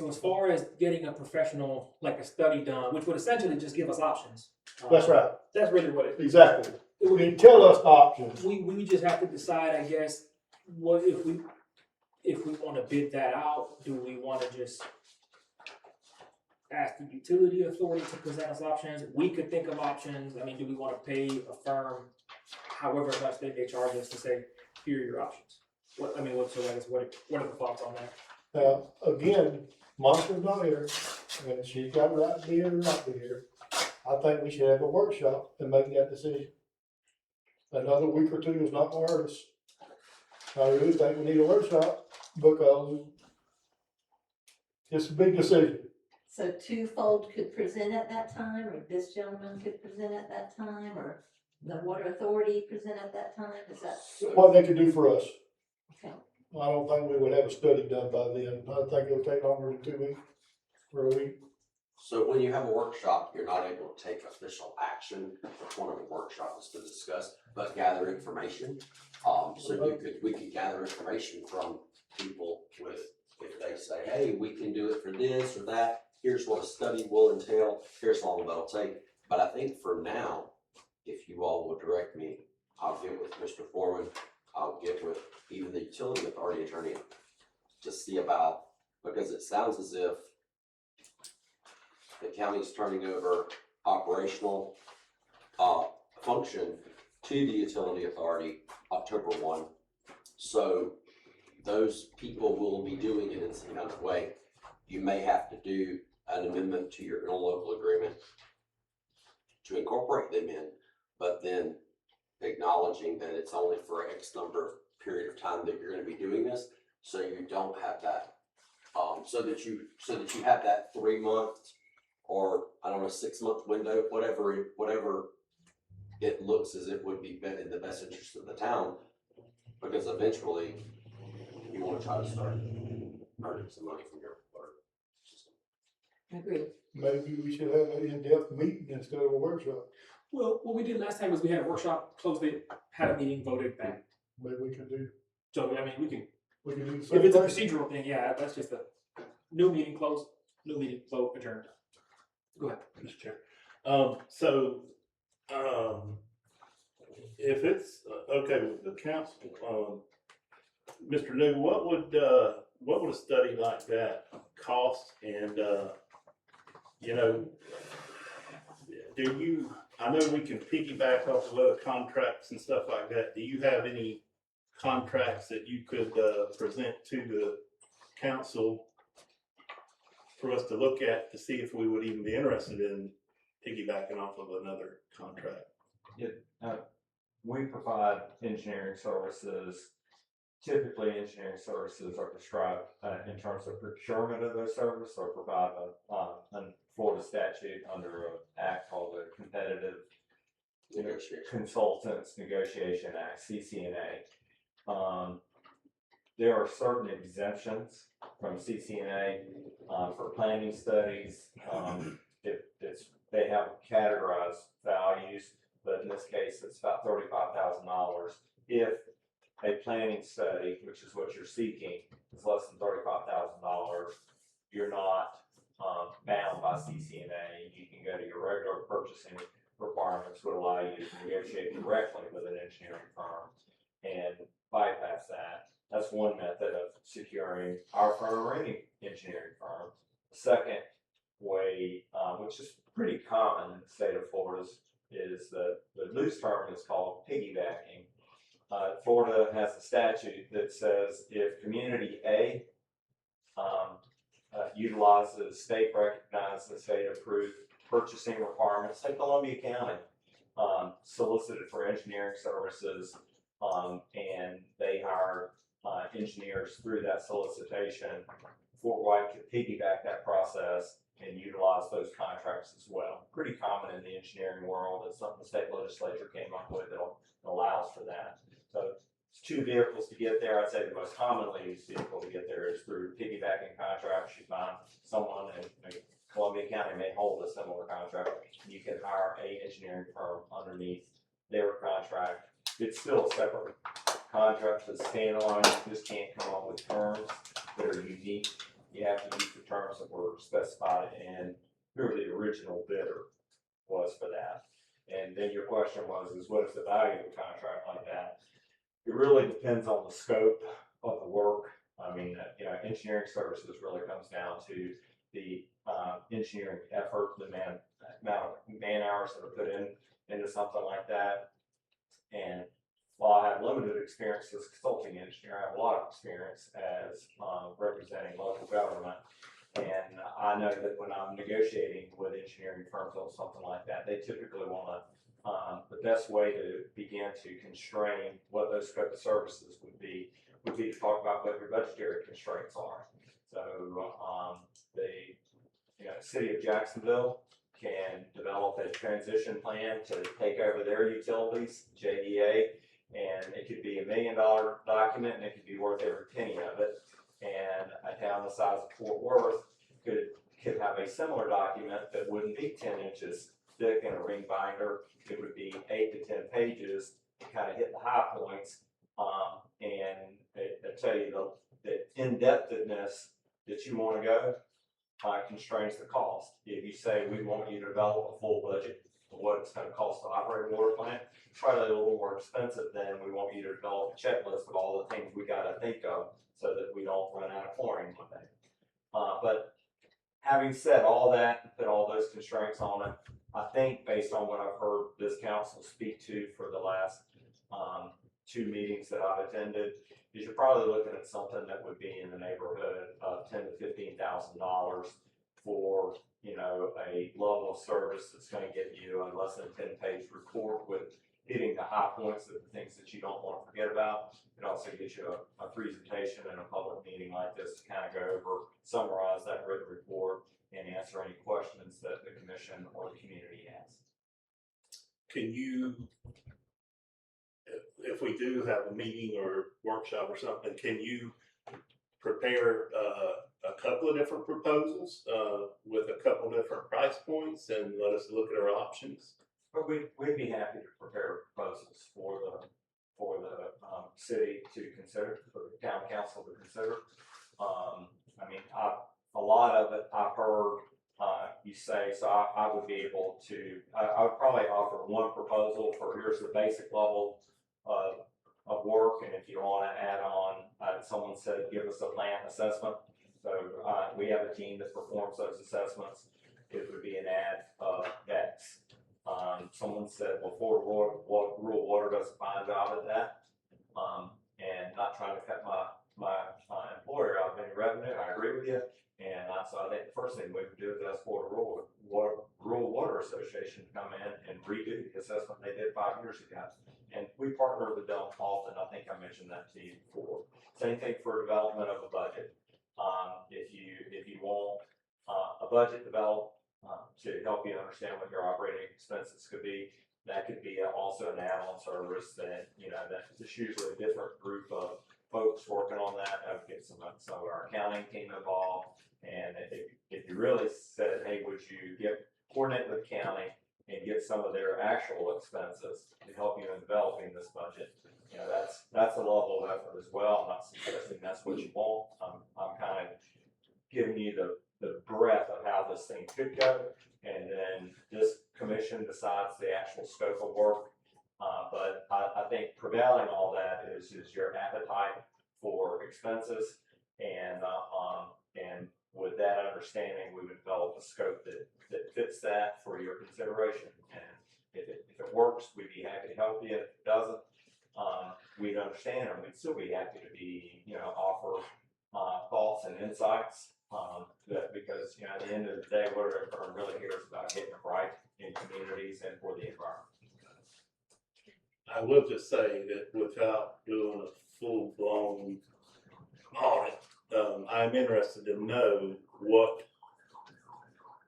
as far as getting a professional, like a study done, which would essentially just give us options. That's right, That's really what it is. exactly. It would tell us options. We just have to decide, I guess, what if we want to bid that out. Do we want to just ask the utility authority to present us options? We could think of options. I mean, do we want to pay a firm however much they may charge us to say, here are your options? What are the thoughts on that? Now, again, Monica's not here, and she's got the right to be here or not be here. I think we should have a workshop and make that decision. Another week or two is not gonna hurt us. I really think we need a workshop because it's a big decision. So Twofold could present at that time, or this gentleman could present at that time, or the water authority present at that time, is that? What they could do for us. Okay. I don't think we would have a study done by then. I think it'll take longer than 2 weeks or a week. So when you have a workshop, you're not able to take official action. The point of a workshop is to discuss, but gather information. So we could gather information from people if they say, hey, we can do it for this or that. Here's what a study will entail. Here's how long that'll take. But I think for now, if you all will direct me, I'll get with Mr. Foreman. I'll get with even the utility authority attorney to see about, because it sounds as if the county's turning over operational, function to the utility authority October 1. So those people will be doing it in some kind of way. You may have to do an amendment to your interlocal agreement to incorporate them in, but then acknowledging that it's only for X number period of time that you're gonna be doing this, so you don't have that, so that you have that 3 month or, I don't know, 6 month window, whatever it looks as it would be in the best interest of the town, because eventually you wanna try to start earning some money from your water system. Agreed. Maybe we should have an in-depth meeting instead of a workshop. Well, what we did last time was we had a workshop, closed it, had a meeting, voted back. Maybe we could do So, I mean, we can, the same if it's a thing. procedural thing, yeah, that's just a new meeting closed, new meeting, vote adjourned. Go ahead. Mr. Chair. If it's okay with the council, Mr. New, what would a study like that cost? And, you know, I know we can piggyback off of other contracts and stuff like that. Do you have any contracts that you could, present to the council for us to look at to see if we would even be interested in piggybacking off of another contract? We provide engineering services. Typically, engineering services are prescribed in terms of procurement of those services, or provide a Florida statute under an act called the Competitive Consultants Negotiation Act, CCNA. There are certain exemptions from CCNA for planning studies. They have categorized values, but in this case, it's about $35,000. If a planning study, which is what you're seeking, is less than $35,000, you're not bound by CCNA. You can go to your regular purchasing requirements, would allow you to negotiate directly with an engineering firm and bypass that. That's one method of securing our firm or any engineering firm. The second way, which is pretty common in the state of Florida, is the loose term is called piggybacking. Florida has a statute that says if community A utilizes state recognized and state approved purchasing requirements, say Columbia County solicited for engineering services, and they hire engineers through that solicitation, Fort White could piggyback that process and utilize those contracts as well. Pretty common in the engineering world. It's something the state legislature came up with that allows for that. So it's two vehicles to get there. I'd say the most commonly used vehicle to get there is through piggybacking contracts. You find someone in Columbia County may hold a similar contract. You can hire a engineering firm underneath their contract. It's still a separate contract that's standalone. You just can't come up with terms that are unique. You have to use the terms that were specified in who the original bidder was for that. And then your question is what is the value of a contract like that? It really depends on the scope of the work. I mean, engineering services really comes down to the engineering effort, the amount of man hours that are put into something like that. And while I have limited experience as a consulting engineer, I have a lot of experience as representing local government. And I know that when I'm negotiating with engineering firms on something like that, they typically want the best way to begin to constrain what those scope of services would be to talk about what your budgetary constraints are. So the city of Jacksonville can develop a transition plan to take over their utilities, JDA, and it could be $1 million document, and it could be worth every penny of it. And a town the size of Fort Worth could have a similar document that wouldn't be 10 inches thick in a ring binder. It would be 8 to 10 pages to kind of hit the high points. And I tell you the in-depthness that you want to go constrains the cost. If you say we want you to develop a full budget, what it's gonna cost to operate a water plant. It's probably a little more expensive than we want you to develop a checklist of all the things we gotta think of so that we don't run out of chlorine one day. But having said all that, and put all those constraints on it, I think based on what I've heard this council speak to for the last, 2 meetings that I've attended, is you're probably looking at something that would be in the neighborhood of $10,000 to $15,000 for, you know, a level of service that's gonna get you a less than 10-page report with hitting the high points of the things that you don't wanna forget about. It also gets you a presentation in a public meeting like this to kind of go over, summarize that written report and answer any questions that the commission or the community has. Can you, if we do have a meeting or workshop or something, can you prepare a couple of different proposals with a couple different price points and let us look at our options? But we'd be happy to prepare proposals for the city to consider, for the town council to consider. I mean, a lot of it I've heard you say, so I would be able to, I would probably offer one proposal for here's the basic level of work, and if you want to add on, someone said give us a plant assessment. So we have a team that performs those assessments. It would be an add of X. Someone said before rural water does a fine job at that. And not trying to cut my employer out of any revenue. I agree with you. And so I think the first thing we would do is ask for the Rural Water Association to come in and redo the assessment they did 5 years ago. And we partner with them often. I think I mentioned that to you before. Same thing for development of a budget. If you want a budget developed to help you understand what your operating expenses could be, that could be also an add-on service that, you know, that is usually a different group of folks working on that. I would get some of our accounting team involved. And if you really said, hey, would you coordinate with county and get some of their actual expenses to help you in developing this budget, you know, that's a level of effort as well. I'm not suggesting that's what you want. I'm kind of giving you the breadth of how this thing could go, and then this commission decides the actual scope of work. But I think prevailing all that is your appetite for expenses, and with that understanding, we would develop a scope that fits that for your consideration. And if it works, we'd be happy to help you. If it doesn't, we'd understand, and we'd still be happy to offer thoughts and insights. Because at the end of the day, what everyone really here is about getting it right in communities and for the environment. I will just say that without doing a full-blown audit, I'm interested to know what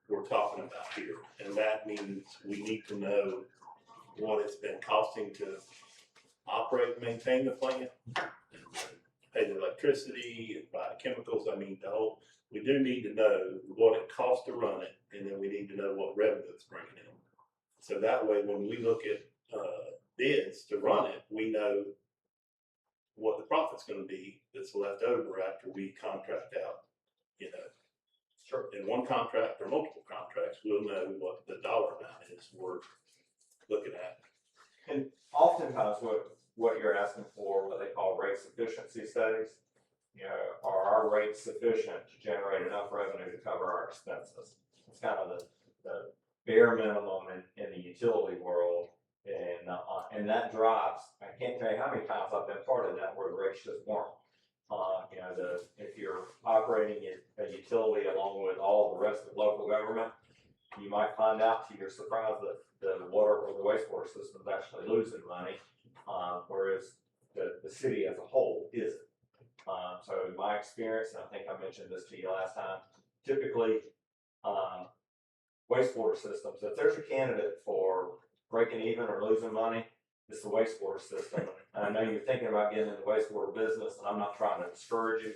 we're talking about here. And that means we need to know what it's been costing to operate and maintain the plant, pay the electricity, and buy the chemicals. I mean, we do need to know what it costs to run it, and then we need to know what revenue it's bringing in. So that way, when we look at bids to run it, we know what the profit's going to be that's left over after we contract out. Sure. In one contract or multiple contracts, we'll know what the dollar amount is we're looking at. And oftentimes, what you're asking for, what they call rate sufficiency studies, are our rates sufficient to generate enough revenue to cover our expenses? It's kind of the bare minimum in the utility world. And that drives, I can't tell you how many times I've been part of that where the rates just weren't. If you're operating a utility along with all the rest of local government, you might find out to your surprise that the water or the wastewater system is actually losing money, whereas the city as a whole isn't. So in my experience, and I think I mentioned this to you last time, typically wastewater systems, if there's a candidate for breaking even or losing money, it's the wastewater system. And I know you're thinking about getting in the wastewater business, and I'm not trying to discourage you,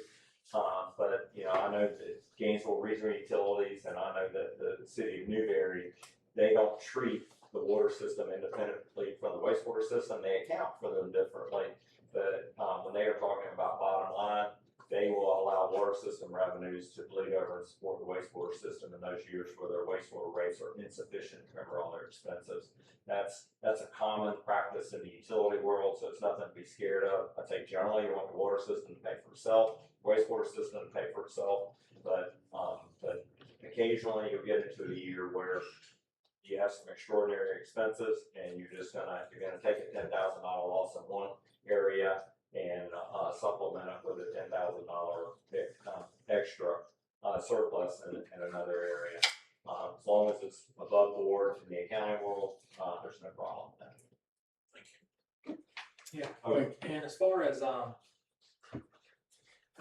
but I know that Gainesville Regional Utilities, and I know that the city of Newberry, they don't treat the water system independently from the wastewater system. They account for them differently. But when they are talking about bottom line, they they will allow water system revenues to bleed over and support the wastewater system in those years where their wastewater rates are insufficient to cover all their expenses. That's a common practice in the utility world, so it's nothing to be scared of. I think generally you want the water system to pay for itself, wastewater system to pay for itself, but occasionally you'll get into a year where you have some extraordinary expenses and you're gonna take a $10,000 loss in one area and supplement it with a $10,000 extra surplus in another area. As long as it's above board in the accounting world, there's no problem with that. Yeah, Okay. and as far as, I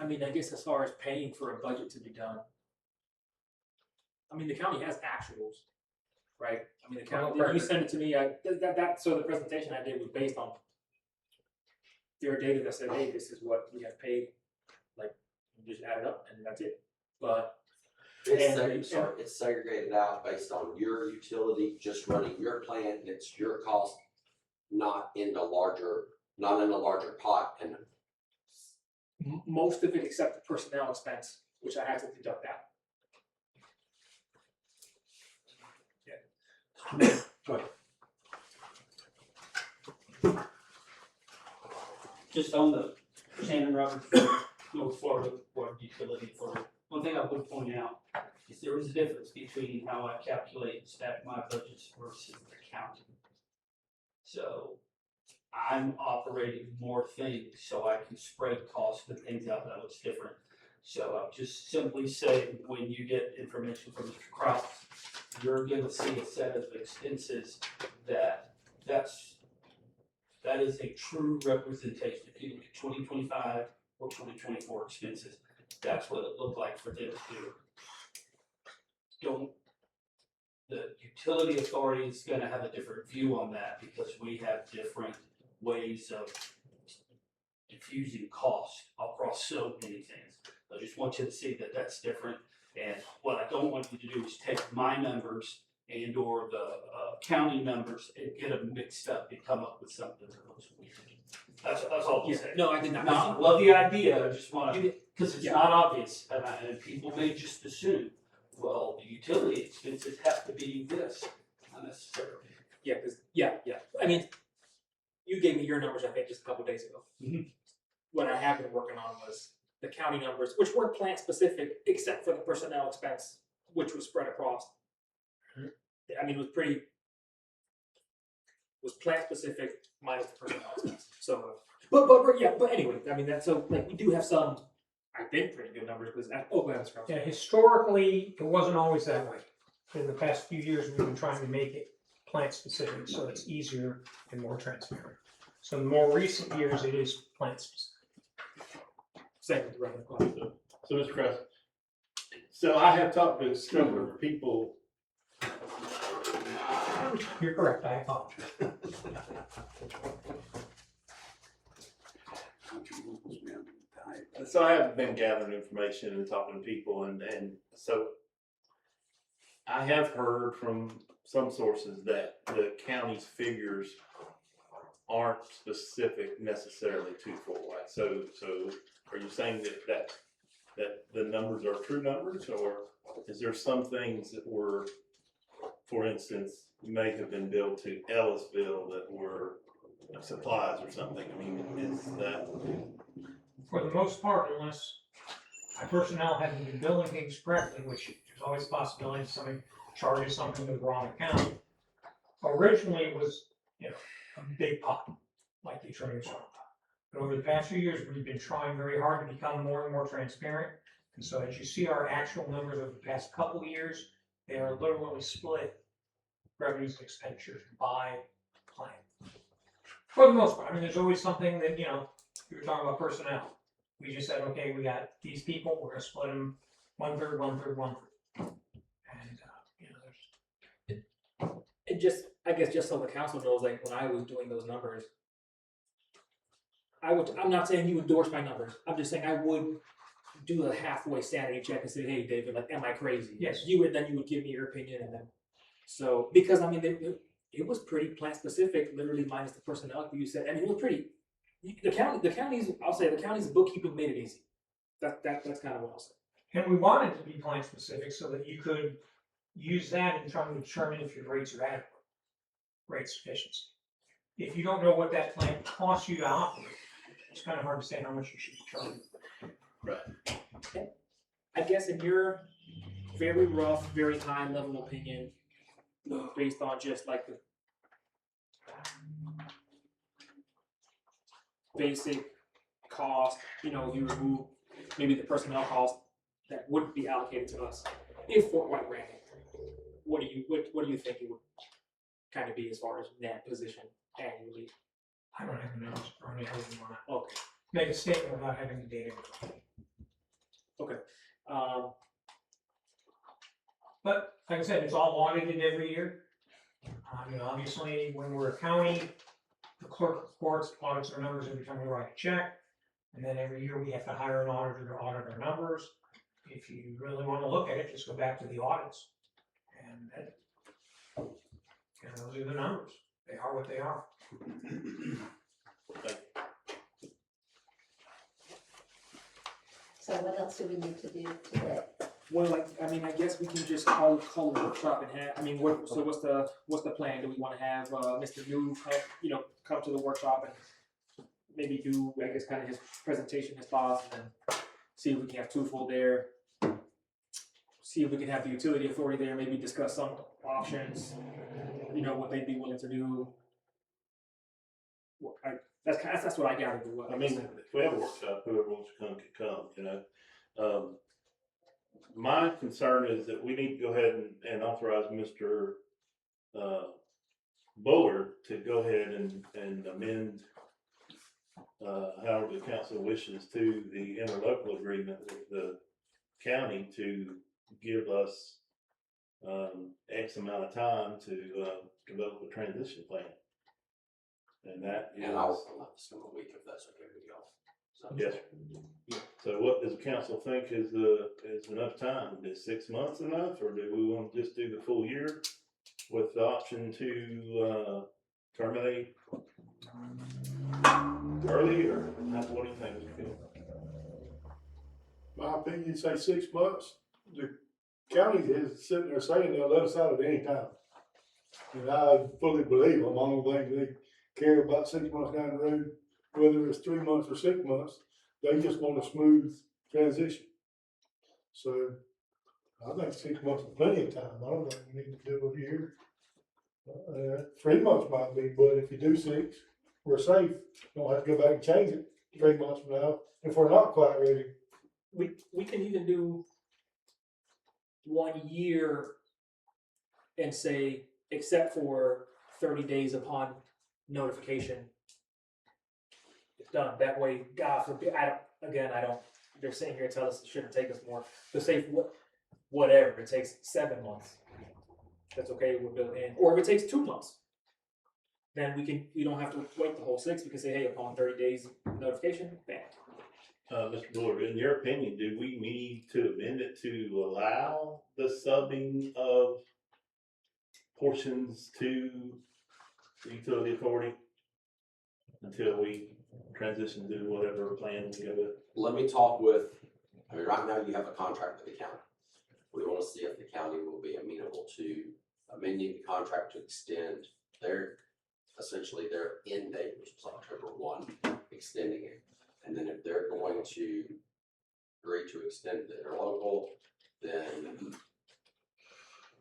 mean, I guess as far as paying for a budget to be done, I mean, the county has actuals, right? I mean, the county, you sent it to me, so the presentation I did was based on their data that said, hey, this is what we have paid, like, you just add it up and that's it. But It's segregated out based on your utility, just running your plant, and it's your cost, not in a larger pot, and most of it except the personnel expense, which I had to deduct out. Just on the Shannon Roberts, North Florida Water Utility Authority, one thing I would point out is there is a difference between how I calculate and stack my budgets versus the county. So I'm operating more things so I can spread costs and things out. That looks different. So I'll just simply say, when you get information from Mr. Kraus, you're gonna see a set of expenses that is a true representation. If you look at 2025 or 2024 expenses, that's what it looked like for them to do. The utility authority is gonna have a different view on that because we have different ways of diffusing cost across so many things. I just want you to see that that's different. And what I don't want you to do is take my numbers and or the county numbers and get them mixed up and come up with something that looks weird. That's all I'm saying. No, I did not. I love the idea, I just want You to, did- because it's yeah. not obvious, and people may just assume, well, the utility expenses have to be this, not necessarily. Yeah, because, yeah. I mean, you gave me your numbers, I think, just a couple days ago. Mhm. What I have been working on was the county numbers, which were plant specific, except for the personnel expense, which was spread across. I mean, it was plant specific minus the personnel expense. So, but anyway, I mean, that's so, like, we do have some, I think, pretty good numbers, because, go ahead, Mr. Kraus. Yeah, historically, it wasn't always that way. In the past few years, we've been trying to make it plant specific, so it's easier and more transparent. So in the more recent years, it is plant specific. Same with the regular cost. So, Mr. Kress, so I have talked to a number of people. You're correct, I apologize. So I have been gathering information and talking to people, and so I have heard from some sources that the county's figures aren't specific necessarily to Fort White. So are you saying that the numbers are true numbers, or is there some things that were, for instance, may have been billed to Ellisville that were supplies or something? I mean, is that? For the most part, unless my personnel haven't been billing things correctly, which there's always a possibility of somebody charges something to the wrong account. Originally, it was, a big pot, like the attorney's talking about. But over the past few years, we've been trying very hard to become more and more transparent. And so as you see our actual numbers over the past couple of years, they are literally split revenues and expenditures by plan. For the most part, I mean, there's always something that, you were talking about personnel. We just said, okay, we got these people, we're gonna split them 1/3, 1/3, 1/3. And, there's. It just, I guess, just so the council knows, like, when I was doing those numbers, I'm not saying you endorse my numbers, I'm just saying I would do a halfway sanity check and say, hey, David, like, am I crazy? Yes. You would give me your opinion, and then, so, because, I mean, it was pretty plant specific, literally minus the personnel, like you said, I mean, it was pretty, the county's, I'll say, the county's bookkeeping made it easy. That's kind of what I'll say. And we want it to be plan specific so that you could use that in trying to determine if your rates are adequate, rate sufficiency. If you don't know what that plan costs you to operate, it's kind of hard to say how much you should be charging. I guess in your very rough, very high level opinion, based on just like the basic cost, you remove maybe the personnel cost that wouldn't be allocated to us if Fort White ran it. What do you think it would kind of be as far as that position annually? I don't have the numbers for me, I wouldn't want to Okay. make a statement without having the data. But like I said, it's all audited every year. Obviously, when we're a county, the clerk of courts audits our numbers every time we write a check. And then every year we have to hire an auditor to audit our numbers. If you really want to look at it, just go back to the audits. And those are the numbers. They are what they are. So what else do we need to do today? Well, I guess we can just call a workshop and have. What's the plan? Do we want to have Mr. New come to the workshop and maybe do, I guess, kind of his presentation, his thoughts, and then see if we can have Twofold there. See if we can have the utility authority there. Maybe discuss some options. What they'd be willing to do. That's what I gotta do. I mean, if we have a workshop, whoever wants to come can come, my concern is that we need to go ahead and authorize Mr. Bullard to go ahead and amend, however the council wishes, to the interlocal agreement with the county to give us X amount of time to develop a transition plan. And that is. And I'll let this in a week if that's okay with y'all. So- Yes. So what does the council think is enough time? Is 6 months enough, or do we want to just do the full year with the option to terminate early, or what do you think? My opinion, say 6 months. The county is sitting there saying they'll let us out at any time. And I fully believe them. I don't think they care about 6 months down the road, whether it's 3 months or 6 months. They just want a smooth transition. So I think 6 months is plenty of time. I don't think we need to do it here. 3 months might be, but if you do 6, we're safe. Don't have to go back and change it 3 months from now if we're not quite ready. We can even do 1 year and say, except for 30 days upon notification, it's done. That way, God forbid, they're sitting here telling us it shouldn't take us more. To say whatever, it takes 7 months. That's okay, we'll build in. Or if it takes 2 months, then we don't have to wait the whole 6. We can say, hey, upon 30 days notification, bam. Mr. Bullard, in your opinion, do we need to amend it to allow the subbing of portions to the utility authority until we transition to whatever plan we go with? Let me talk with, right now you have a contract with the county. We want to see if the county will be amenable to amending the contract to extend essentially their end date, which was October 1, extending it. And then if they're going to agree to extend the interlocal, then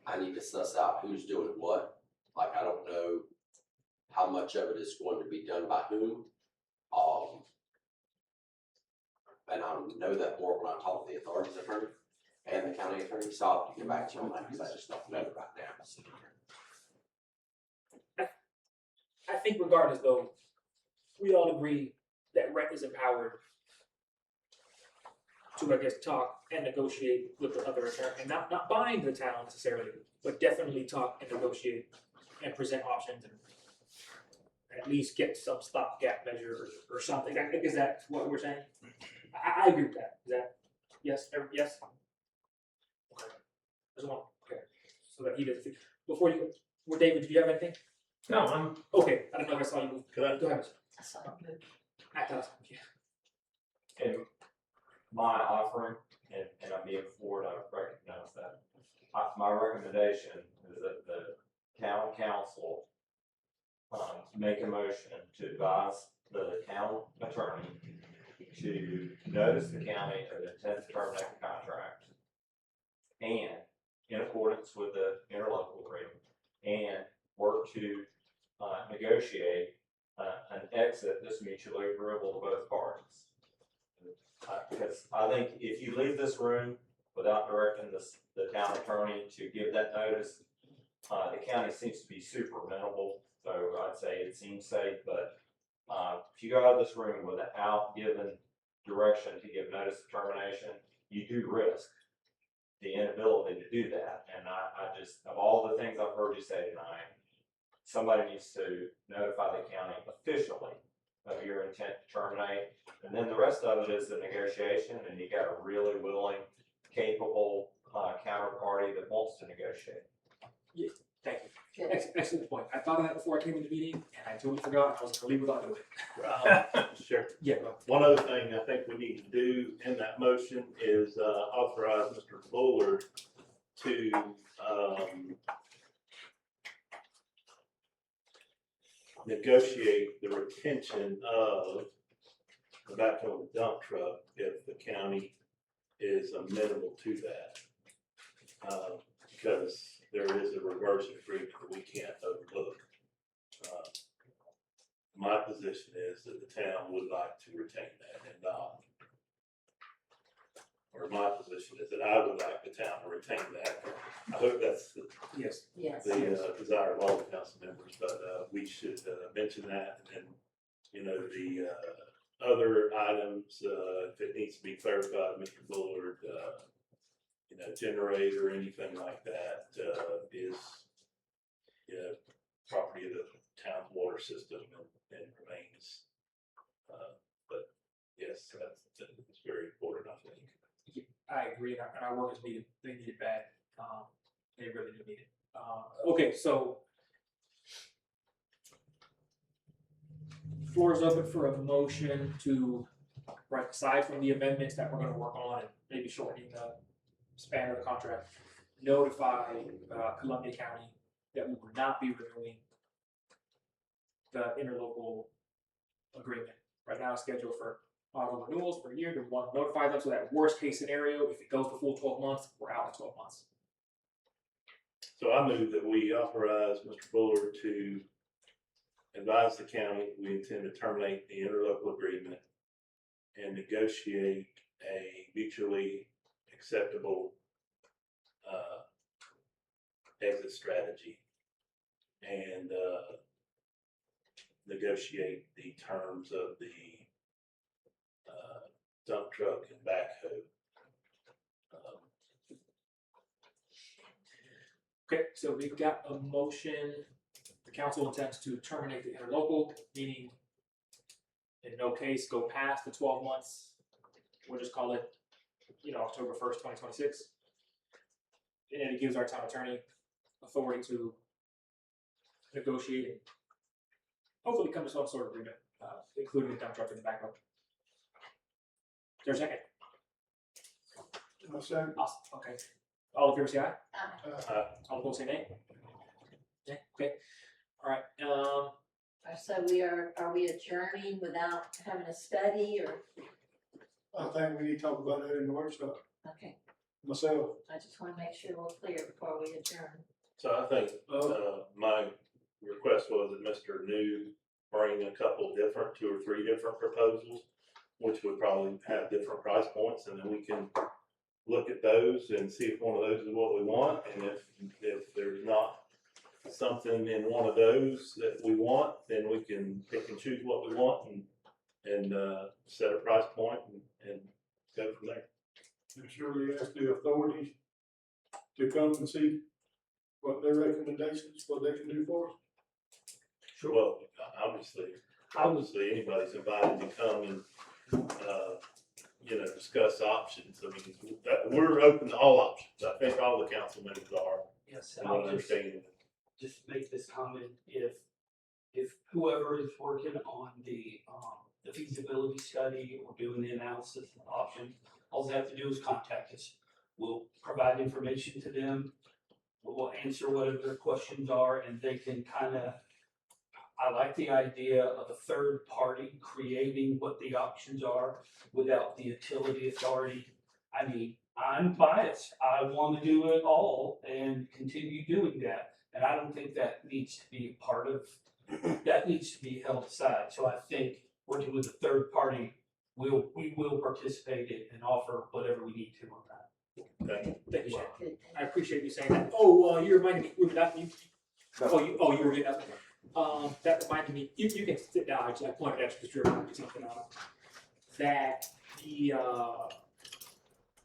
I need to suss out who's doing what. Like, I don't know how much of it is going to be done by whom. And I'll know that more when I talk to the authorities attorney and the county attorney. So I'll have to get back to you on that because I just don't know right now. I think regardless though, we all agree that REC is empowered to, I guess, talk and negotiate with the other attorney, and not bind the town necessarily, but definitely talk and negotiate and present options and at least get some stopgap measure or something. Is that what we're saying? I agree with that. Is that yes? Yes. Okay. There's one. Okay. So that he doesn't. Before you, well, David, did you have anything? No, I'm Okay. I don't know if I saw you move. Could I? Go ahead. I saw it move. Act us. Yeah. Okay. my offering, and I'm being forward, I recognize that. My recommendation is that the town council make a motion to advise the town attorney to notice the county of intent to terminate the contract, and in accordance with the interlocal agreement, and work to negotiate an exit that's mutually agreeable to both parties. Because I think if you leave this room without directing the town attorney to give that notice, the county seems to be super amenable, so I'd say it seems safe, but if you go out of this room without giving direction to give notice of termination, you do risk the inability to do that. And I just, of all the things I've heard you say tonight, somebody needs to notify the county officially of your intent to terminate. And then the rest of it is the negotiation, and you got a really willing, capable counterparty that wants to negotiate. Thank you. Excellent point. I thought of that before I came into the meeting, and I totally forgot. I was gonna leave without doing it. Sure. Yeah, go. One other thing I think we need to do in that motion is authorize Mr. Bullard to negotiate the retention of the backhoe dump truck if the county is amenable to that. Because there is a reverse agreement that we can't overlook. My position is that the town would like to retain that and not. Or my position is that I would like the town to retain that. I hope that's the Yes. Yes. desire of all the council members, but we should mention that, and then, you know, the other items, if it needs to be clarified, Mr. Bullard, you know, generator or anything like that is, you know, property of the town's water system and remains. But yes, that's very important, I think. I agree, and our workers need it. They need it bad. They really do need it. Okay, so floor is open for a motion to, right, aside from the amendments that we're gonna work on and maybe shortening the span of the contract, notify Columbia County that we will not be renewing the interlocal agreement. Right now, it's scheduled for auto renewals for a year. We want to notify them so that worst case scenario, if it goes the full 12 months, we're out in 12 months. So I move that we authorize Mr. Bullard to advise the county we intend to terminate the interlocal agreement and negotiate a mutually acceptable exit strategy, and negotiate the terms of the dump truck and backhoe. Okay, so we've got a motion. The council intends to terminate the interlocal, meaning in no case go past the 12 months. We'll just call it, you know, October 1st, 2026. And it gives our town attorney authority to negotiate and hopefully come to some sort of agreement, including the dump truck and the backhoe. Is there a second? Second. Awesome, okay. All in favor say aye. All opposed say nay. Yeah, okay. All right, So are we adjourning without having a study or, I think we need to talk about that in the workshop, okay, myself. I just wanna make sure we're clear before we adjourn. So I think my request was that Mr. New bring a couple different, 2 or 3 different proposals, which would probably have different price points, and then we can look at those and see if one of those is what we want, and if there's not something in one of those that we want, then we can pick and choose what we want and set a price point and go from there. And surely ask the authorities to come and see what their recommendations, what they can do for us. Well, obviously anybody's invited to come and, you know, discuss options. I mean, we're open to all options. I think all the council members are. Yes, And I'll I understand. just make this comment, if whoever is working on the feasibility study or doing the analysis of options, all they have to do is contact us. We'll provide information to them, we'll answer whatever their questions are, and they can I like the idea of a third party creating what the options are without the utility authority. I mean, I'm biased. I want to do it all and continue doing that. And I don't think that needs to be a part of, that needs to be held aside. So I think working with a third party, we will participate in and offer whatever we need to on that. Thank you, Shane. I appreciate you saying that. Oh, you reminded me, you, you were getting up. That reminded me, you can sit down, actually, I pointed at you because you're going to do something on it. That the,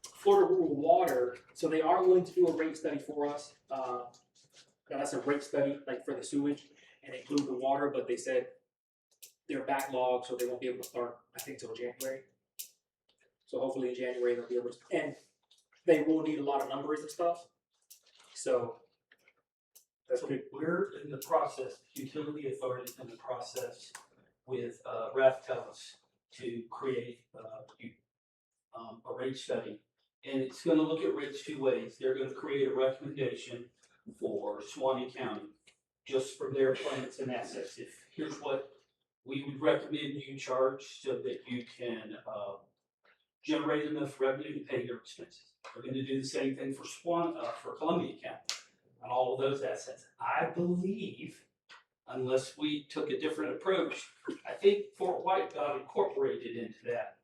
Florida Rural Water, so they are willing to do a rate study for us. Now that's a rate study, like for the sewage, and include the water, but they said they're backlogged, so they won't be able to start, I think, till January. So hopefully in January they'll be able to, and they will need a lot of numbers and stuff. So that's good. We're in the process, the utility authority is in the process with Raftellus to create a rate study. And it's gonna look at rates two ways. They're gonna create a recommendation for Suwannee County, just for their plants and assets. If here's what we would recommend you charge so that you can generate enough revenue to pay your expenses. We're gonna do the same thing for for Columbia County on all of those assets. I believe, unless we took a different approach, I think Fort White got incorporated into that.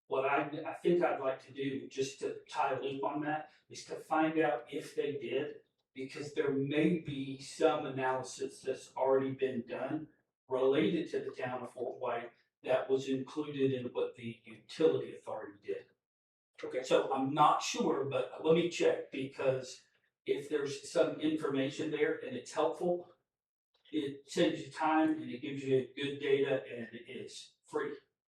What I think I'd like to do, just to tie a loop on that, is to find out if they did, because there may be some analysis that's already been done related to the town of Fort White that was included in what the utility authority did. Okay. So I'm not sure, but let me check, because if there's some information there and it's helpful, it saves you time and it gives you good data and it's free.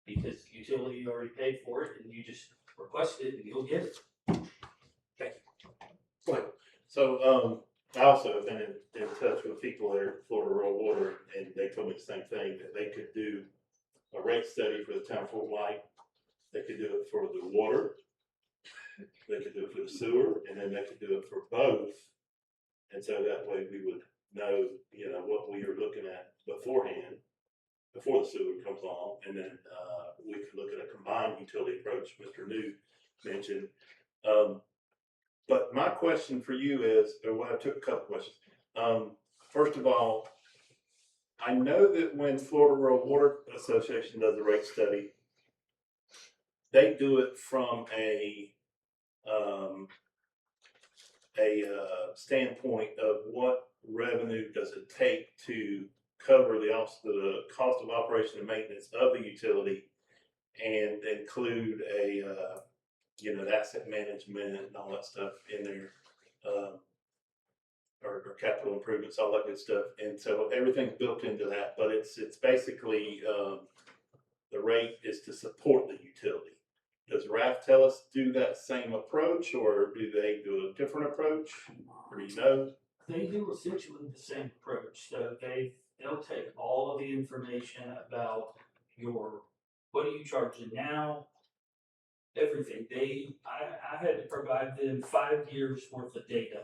Because the utility already paid for it and you just request it and you'll get it. Thank you. Go ahead. So, I also have been in touch with people there at Florida Rural Water, and they told me the same thing, that they could do a rate study for the town of Fort White. They could do it for the water, they could do it for the sewer, and then they could do it for both. And so that way we would know, what we are looking at beforehand, before the sewer comes along, and then we could look at a combined utility approach, Mr. New mentioned. But my question for you is, I took a couple questions. First of all, I know that when Florida Rural Water Association does a rate study, they do it from a standpoint of what revenue does it take to cover the cost of operation and maintenance of the utility, and include the asset management and all that stuff in there, or capital improvements, all that good stuff. And so everything's built into that, but it's basically, the rate is to support the utility. Does Raftellus do that same approach, or do they do a different approach? Or do you know? They do essentially the same approach. So they'll take all of the information about what are you charging now, everything. I had to provide them 5 years worth of data,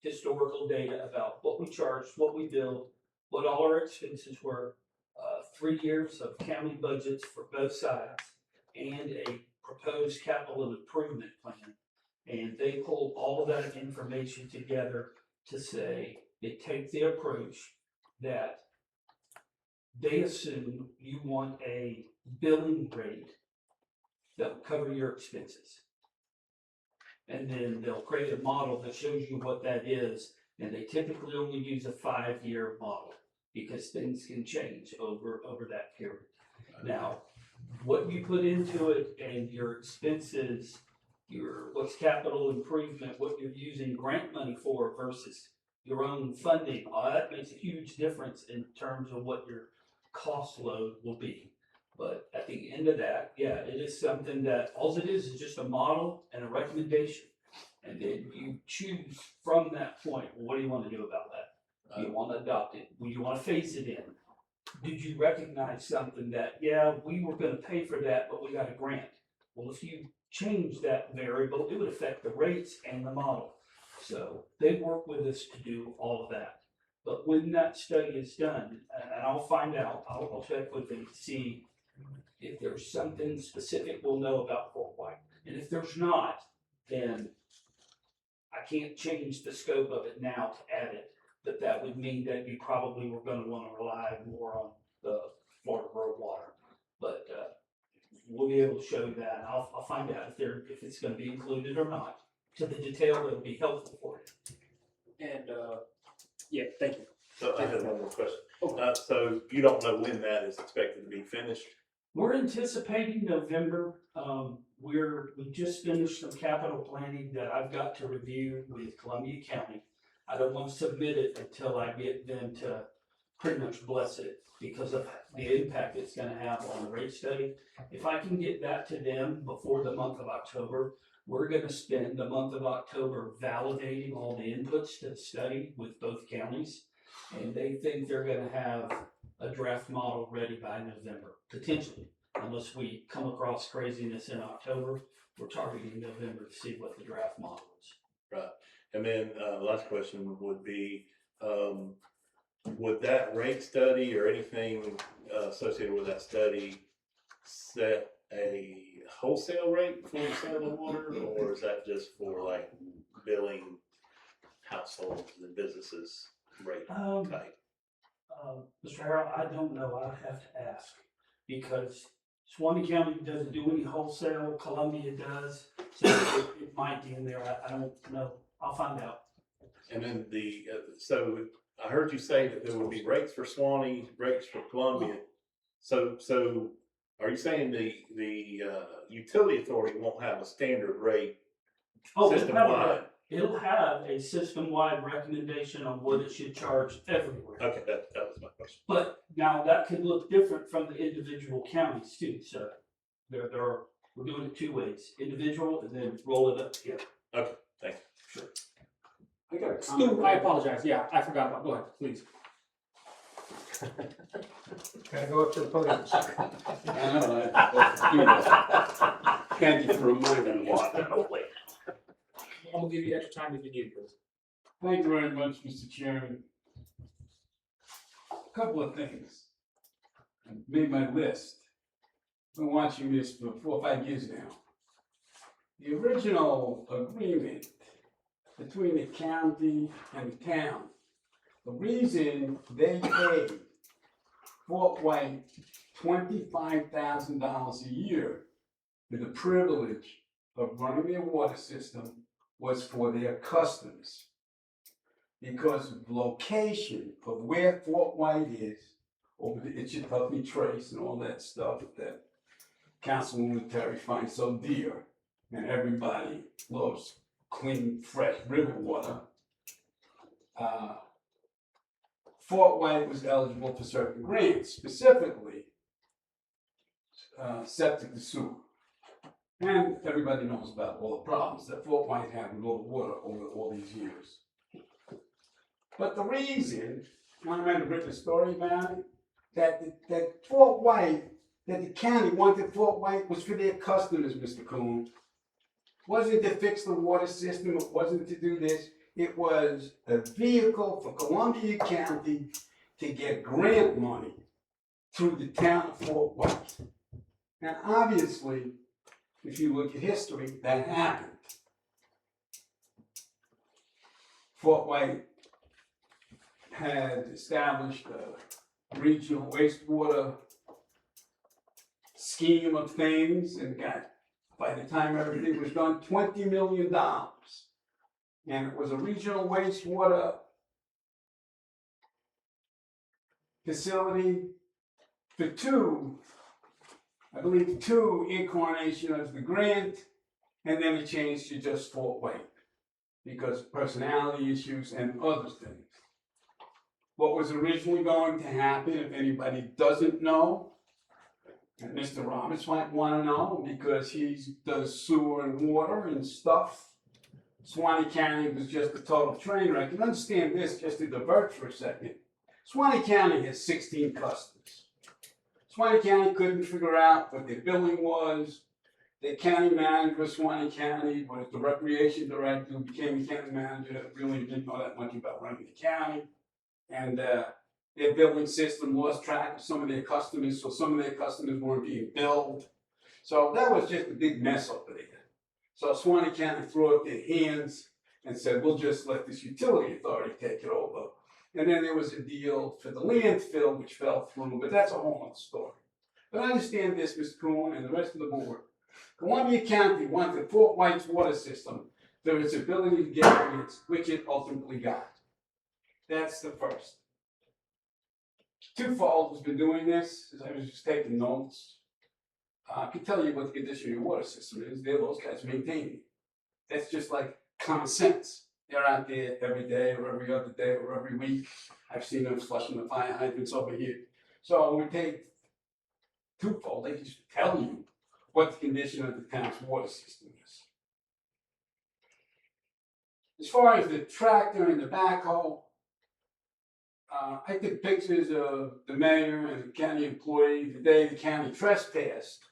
historical data about what we charged, what we billed, what all our expenses were, 3 years of county budgets for both sides, and a proposed capital improvement plan. And they pulled all of that information together to say they take the approach that they assume you want a billing rate that will cover your expenses. And then they'll create a model that shows you what that is, and they typically only use a 5-year model because things can change over that period. Now, what you put into it and your expenses, what's capital improvement, what you're using grant money for versus your own funding, that makes a huge difference in terms of what your cost load will be. But at the end of that, yeah, it is something that all it is just a model and a recommendation. And then you choose from that point, what do you want to do about that? Do you want to adopt it? Do you want to phase it in? Did you recognize something that, yeah, we were going to pay for that, but we got a grant? Well, if you change that variable, it would affect the rates and the model. So they work with us to do all of that. But when that study is done, and I'll find out, I'll check with them to see if there's something specific we'll know about Fort White. And if there's not, then I can't change the scope of it now to add it. But that would mean that you probably were gonna wanna rely more on the Florida Rural Water. But, we'll be able to show you that, and I'll find out if it's gonna be included or not, to the detail that'll be helpful for you. And, yeah, thank you. So I have one more question. So you don't know when that is expected to be finished? We're anticipating November. We just finished some capital planning that I've got to review with Columbia County. I don't want to submit it until I get them to pretty much bless it because of the impact it's gonna have on the rate study. If I can get that to them before the month of October, we're gonna spend the month of October validating all the inputs to the study with both counties. And they think they're gonna have a draft model ready by November, potentially, unless we come across craziness in October. We're targeting November to see what the draft model is. Right. And then, last question would be, would that rate study or anything associated with that study set a wholesale rate for the sale of water, or is that just for like billing households and businesses rate type? Mr. Harrell, I don't know, I'd have to ask, because Suwannee County doesn't do any wholesale, Columbia does, so it might be in there, I don't know, I'll find out. And then so I heard you say that there would be rates for Suwannee, rates for Columbia. So are you saying the utility authority won't have a standard rate system-wide? It'll have a system-wide recommendation on what it should charge everywhere. Okay, that was my question. But now that could look different from the individual counties too, so we're doing it two ways, individual and then roll it up together. Okay, thank you. Sure. I got a Stu, comment. I apologize, yeah, I forgot about, go ahead, please. Gotta go up to the podium. I know, thank you for reminding me. I'm gonna give you extra time if you need it, Chris. Thank you very much, Mr. Chairman. Couple of things. I made my list. I've been watching this for 4 or 5 years now. The original agreement between the county and the town, the reason they paid Fort White $25,000 a year for the privilege of running their water system was for their customers. Because of the location of where Fort White is, over the Itchituffy Trace and all that stuff that Councilwoman Terry finds so dear, and everybody loves clean, fresh river water. Fort White was eligible for certain grants, specifically septic and sewer. And everybody knows about all the problems that Fort White had with all the water over all these years. But the reason, when I read a story about it, that Fort White, that the county wanted Fort White was for their customers, Mr. Coon. Wasn't to fix the water system, it wasn't to do this. It was a vehicle for Columbia County to get grant money through the town of Fort White. And obviously, if you look at history, that happened. Fort White had established a regional wastewater scheme of things and got, by the time everything was done, $20 million. And it was a regional wastewater facility for two incarnations of the grant, and then it changed to just Fort White because of personality issues and other things. What was originally going to happen, if anybody doesn't know, and Mr. Roberts might want to know because he does sewer and water and stuff, Suwannee County was just a total train wreck. And understand this, just to divert for a second. Suwannee County has 16 customers. Suwannee County couldn't figure out what their billing was. the county manager of Swanee County was the recreation director, who became the county manager, that really didn't know that much about running the county. And, their billing system lost track of some of their customers, so some of their customers weren't being billed. So that was just a big mess over there. So Swanee County threw up their hands and said, we'll just let this utility authority take it over. And then there was a deal for the landfill, which fell through, but that's a whole other story. But I understand this, Mr. Coon, and the rest of the board. Columbia County wanted Fort White's water system for its ability to get grants, which it ultimately got. That's the first. Twofold has been doing this, as I was just taking notes. I can tell you what the condition of your water system is. They're those guys maintaining it. That's just like common sense. They're out there every day or every other day or every week. I've seen them flushing the fire hydrants over here. So we take twofold. They just tell you what the condition of the town's water system is. As far as the tractor and the backhoe, I took pictures of the mayor and the county employee the day the county trespassed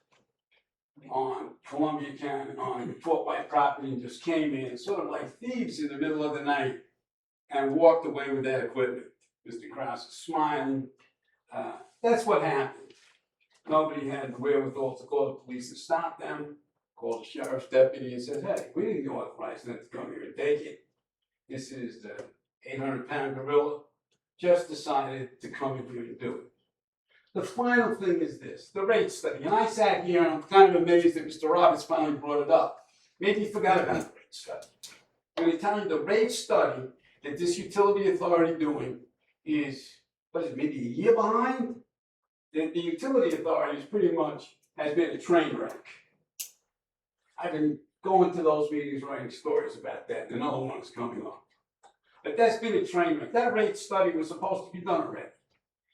on Columbia County, on Fort White property, and just came in sort of like thieves in the middle of the night and walked away with that equipment. Mr. Krause is smiling. That's what happened. Nobody had the wherewithal to call the police and stop them, called the sheriff's deputy and said, hey, we didn't authorize them to come here and take it. This is the 800-pound gorilla. Just decided to come in here and do it. The final thing is this, the rate study. And I sat here and I'm kind of amazed that Mr. Roberts finally brought it up. Maybe he forgot about the rate study. I'm going to tell you the rate study that this utility authority doing is, what is it, maybe a year behind? The utility authority is pretty much has been a train wreck. I've been going to those meetings writing stories about that. Another one is coming up. But that's been a train wreck. That rate study was supposed to be done already.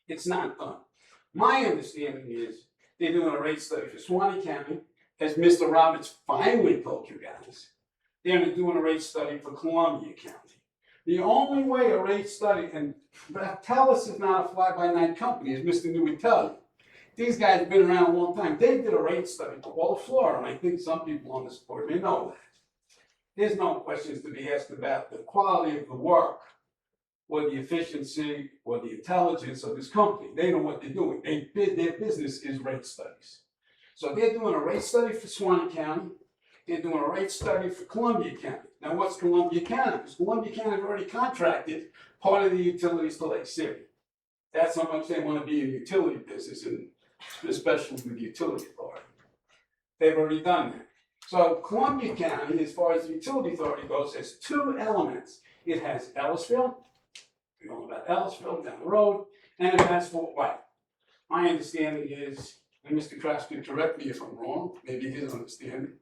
It's not done. My understanding is they're doing a rate study for Swanee County, as Mr. Roberts finally told you guys. They're doing a rate study for Columbia County. The only way a rate study, and TELUS is not a fly-by-night company, as Mr. New would tell you. These guys have been around a long time. They did a rate study for all of Florida, and I think some people on this board may know that. There's no questions to be asked about the quality of the work, or the efficiency, or the intelligence of this company. They know what they're doing. Their business is rate studies. So they're doing a rate study for Swanee County. They're doing a rate study for Columbia County. Now what's Columbia County? Because Columbia County has already contracted part of the utilities to Lake City. That's how much they want to be in the utility business, and especially with the utility authority. They've already done that. So Columbia County, as far as the utility authority goes, has two elements. It has Ellisville, we know about Ellisville down the road, and it has Fort White. My understanding is, and Mr. Krause can correct me if I'm wrong, maybe his understanding,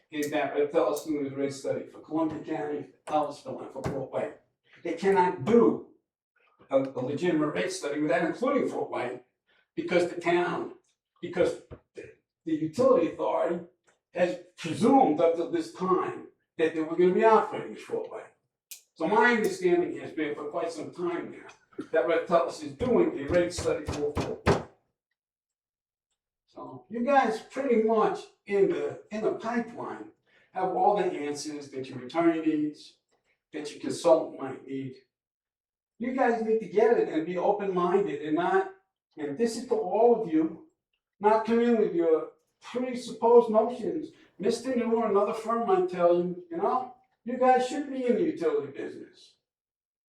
is that TELUS doing a rate study for Columbia County, Ellisville, and for Fort White. They cannot do a legitimate rate study without including Fort White, because the utility authority has presumed up to this time that they were going to be operating as Fort White. So my understanding has been for quite some time now that what TELUS is doing a rate study for Fort White. So you guys pretty much in the pipeline have all the answers that your attorney needs, that your consultant might need. You guys need to get it and be open-minded and not, and this is to all of you, not come in with your presupposed notions. Mr. New or another firm might tell you, you guys should be in the utility business.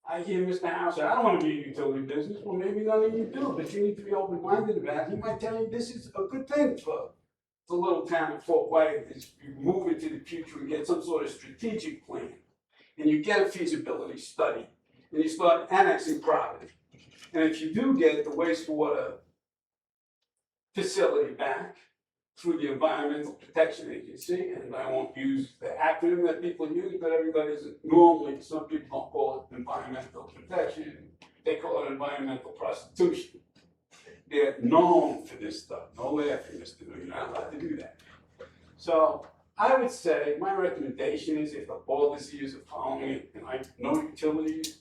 I hear Mr. House say, I don't want to be in the utility business. Well, maybe none of you do, but you need to be open-minded about it. He might tell you this is a good thing for the little town of Fort White as you move into the future and get some sort of strategic plan. And you get a feasibility study, and you start annexing property. And if you do get the wastewater facility back through the Environmental Protection Agency, and I won't use the acronym that people use, but everybody's normally, some people don't call it environmental protection, they call it environmental prostitution. They're known for this stuff. No laughing, Mr. New, you're not allowed to do that. So I would say my recommendation is, if the board is following it, and I know utilities,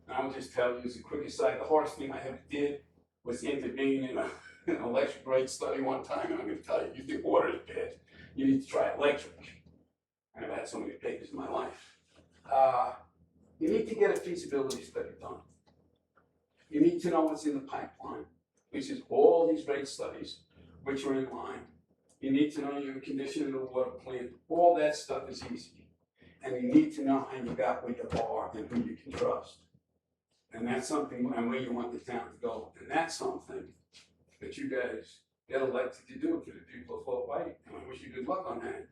and I will just tell you as a quick aside, the hardest thing I ever did was intervening in an electric rate study one time, and I'm gonna tell you, you think water is bad, you need to try electric. I've had so many papers in my life. You need to get a feasibility study done. You need to know what's in the pipeline, which is all these rate studies, which are in line. You need to know your condition of the water plant. All that stuff is easy. And you need to know how you got where you are and who you can trust. And that's something, and where you want the town to go. And that's something that you guys get elected to do for the people of Fort White. And I wish you good luck on that.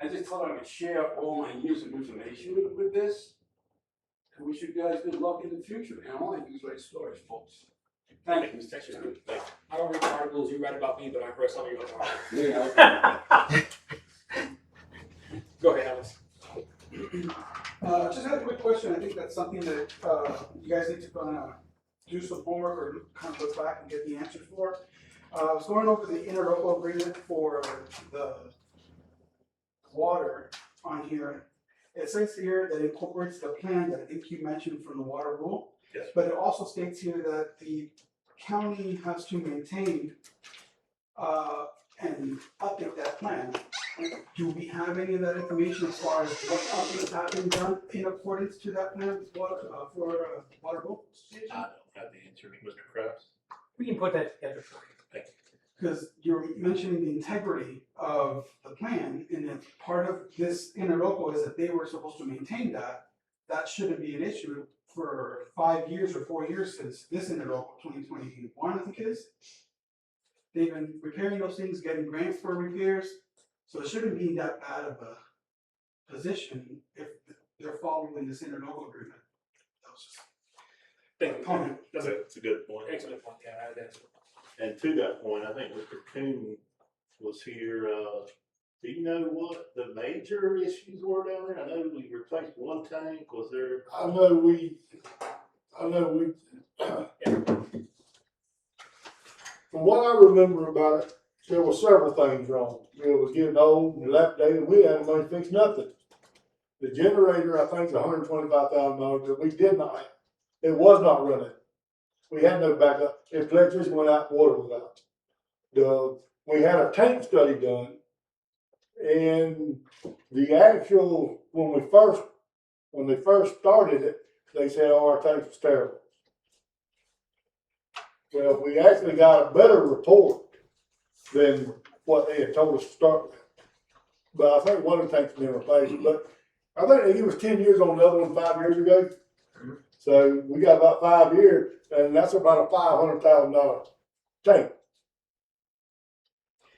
I just thought I would share all my years of information with this. I wish you guys good luck in the future. And all I do is write stories, folks. Thank you, Mr. Chairman. I don't read the articles you write about me, but I've read some of your other articles. Yeah. Go ahead, Alex. Just had a quick question. I think that's something that you guys need to kind of do some homework or kind of look back and get the answers for. I was going over the interlocal agreement for the water on here. It says here that it incorporates the plan that I think you mentioned from the water rule. Yes. But it also states here that the county has to maintain and update that plan. Do we have any of that information as far as what updates have been done in accordance to that plan for water rule? I don't have the answer, Mr. Krabs. We can put that together for you. Because you're mentioning the integrity of the plan, and if part of this interlocal is that they were supposed to maintain that, that shouldn't be an issue for 5 years or 4 years since this interlocal, 2021, I think it is. They've been repairing those things, getting grants for repairs, so it shouldn't be that bad of a position if they're following this interlocal agreement. That was just Thank you. comment. That's a good point. Excellent point, yeah, that's. And to that point, I think Mr. Coon was here, do you know what the major issues were down there? I know we replaced one tank, was there? I know we, from what I remember about it, there were several things wrong. It was getting old and dilapidated, we hadn't money to fix nothing. The generator, I think, is $125,000 that we did not have. It was not running. We had no backup. If electricity went out, water was out. We had a tank study done, and the actual, when they first started it, they said, oh, our tank was terrible. Well, we actually got a better report than what they had told us to start with. But I think one of the tanks has been replaced, but I think he was 10 years on the other one 5 years ago. So we got about 5 years, and that's about a $500,000 tank.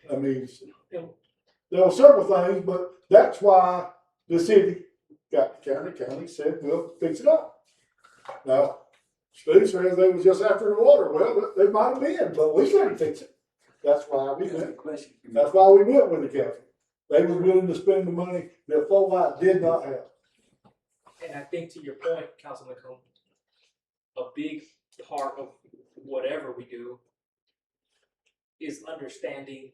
I mean, there were several things, but that's why the city got the county said, we'll fix it up. Now, Stu says they was just after the water. Well, they might have been, but we couldn't fix it. That's why we went. That's why we went with the county. They were willing to spend the money that Fort White did not have. And I think to your point, Councilman Coon, a big part of whatever we do is understanding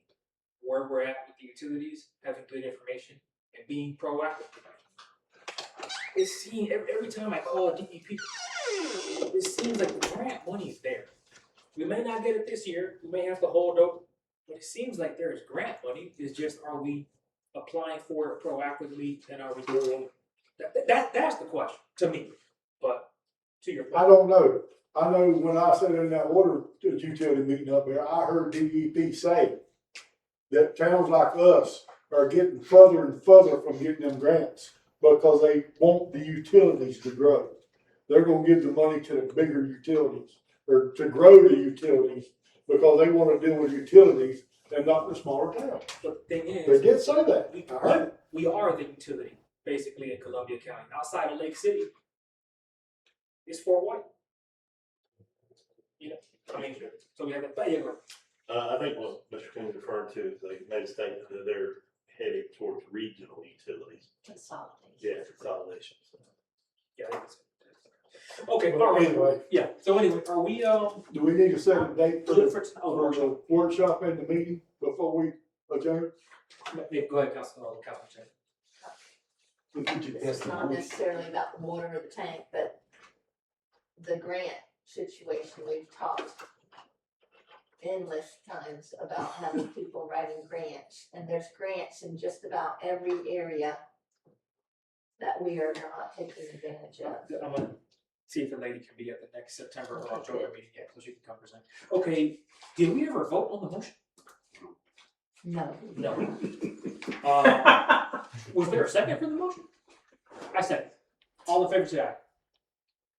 where we're at with the utilities, having good information, and being proactive. It seems every time I call a DEP, it seems like the grant money is there. We may not get it this year. We may have to hold up, but it seems like there is grant money. It's just, are we applying for it proactively, and are we doing that's the question to me. But to your point, I don't know. I know when I sat in that water utility meeting up there, I heard DEP say that towns like us are getting further and further from getting them grants because they want the utilities to grow. They're gonna give the money to the bigger utilities, or to grow the utilities, because they wanna deal with utilities and not the smaller towns. but the thing They is, did say that. I heard it. we are the utility basically in Columbia County. Outside of Lake City, it's Fort White. You know, I mean, so we have a failure. I think what Mr. Coon referred to is they made a statement that they're headed towards regional utilities. Consolidation. Yeah, consolidation. Yeah, I think it's- okay, all right. Anyway, Yeah. So anyway, are we do we need to set a date for good the, for for the workshop and the meeting before we adjourn? Yeah, go ahead, Councilman Chen. It's not necessarily about the water or the tank, but the grant situation we've talked endless times about having people writing grants, and there's grants in just about every area that we are not taking advantage of. I'm gonna see if the lady can be at the next September or October meeting, yeah, so she can come present. Okay, did we ever vote on the motion? No. No. Was there a second for the motion? I second. All in favor, say aye.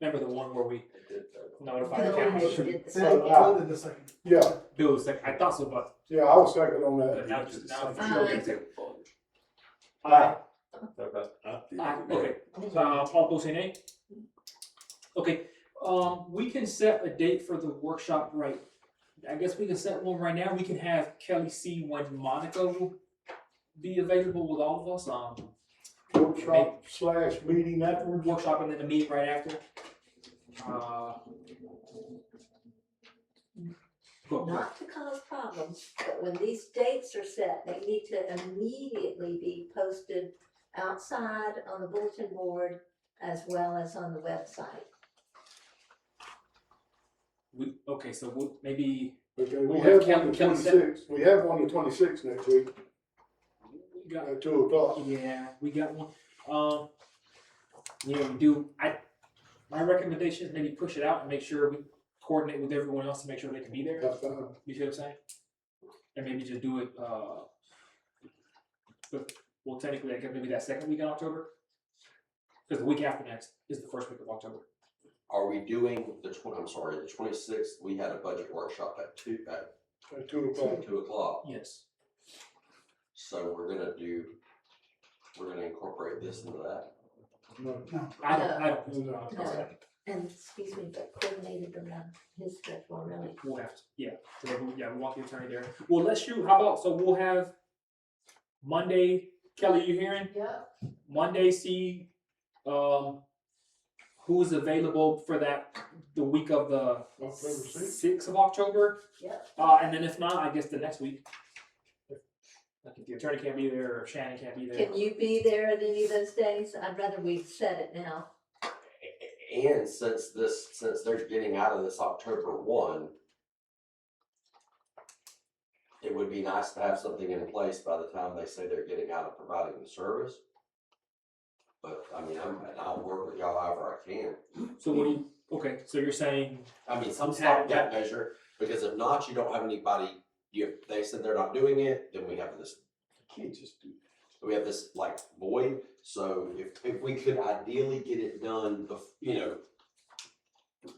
Remember the one where we notified the Bill county? did the So, second. Bill did the second. Yeah, Bill was second, I thought so, but I was second on but now just, now. Aye. Aye. Okay. Aye, okay. All opposed say nay? Okay, we can set a date for the workshop, right? I guess we can set one right now. We can have Kelly see when Monica will be available with all of us. workshop / meeting afterwards. Workshop and then a meeting right after. Go. Not to cause problems, but when these dates are set, they need to immediately be posted outside on the bulletin board as well as on the website. Okay, so we'll maybe Okay, We'll we have have one the Kelly set- 26th, we have one the 26th next week we got. at 2 o'clock. Yeah, we got one. Yeah, we do. My recommendation is maybe push it out and make sure we coordinate with everyone else to make sure they can be there. That's fine. You see what I'm saying? And maybe just do it, well, technically, I guess maybe that second week in October? Because the week after next is the first week of October. Are we doing the 26th, we had a budget workshop at At 2 o'clock. 2 o'clock. Yes. So we're gonna incorporate this into that. No, I don't. No. And excuse me, but coordinated around his schedule, really. We'll have to, yeah. So we want the attorney there. Well, let's shoot, how about, so we'll have Monday, Kelly, you hearing? Yep. Monday, see, who's available for that, the week of the October 6th. 6th of October? Yep. And then if not, I guess the next week. Like if the attorney can't be there, or Shannon can't be there. Can you be there at any of those days? I'd rather we set it now. And since they're getting out of this October 1, it would be nice to have something in place by the time they say they're getting out of providing the service. But I mean, I'll work with y'all however I can. So what do you, okay, so you're saying, I mean, some stopgap measure, because if not, you don't have anybody, they said they're not doing it, then we have this, Can't just do we have this like void. So if we could ideally get it done,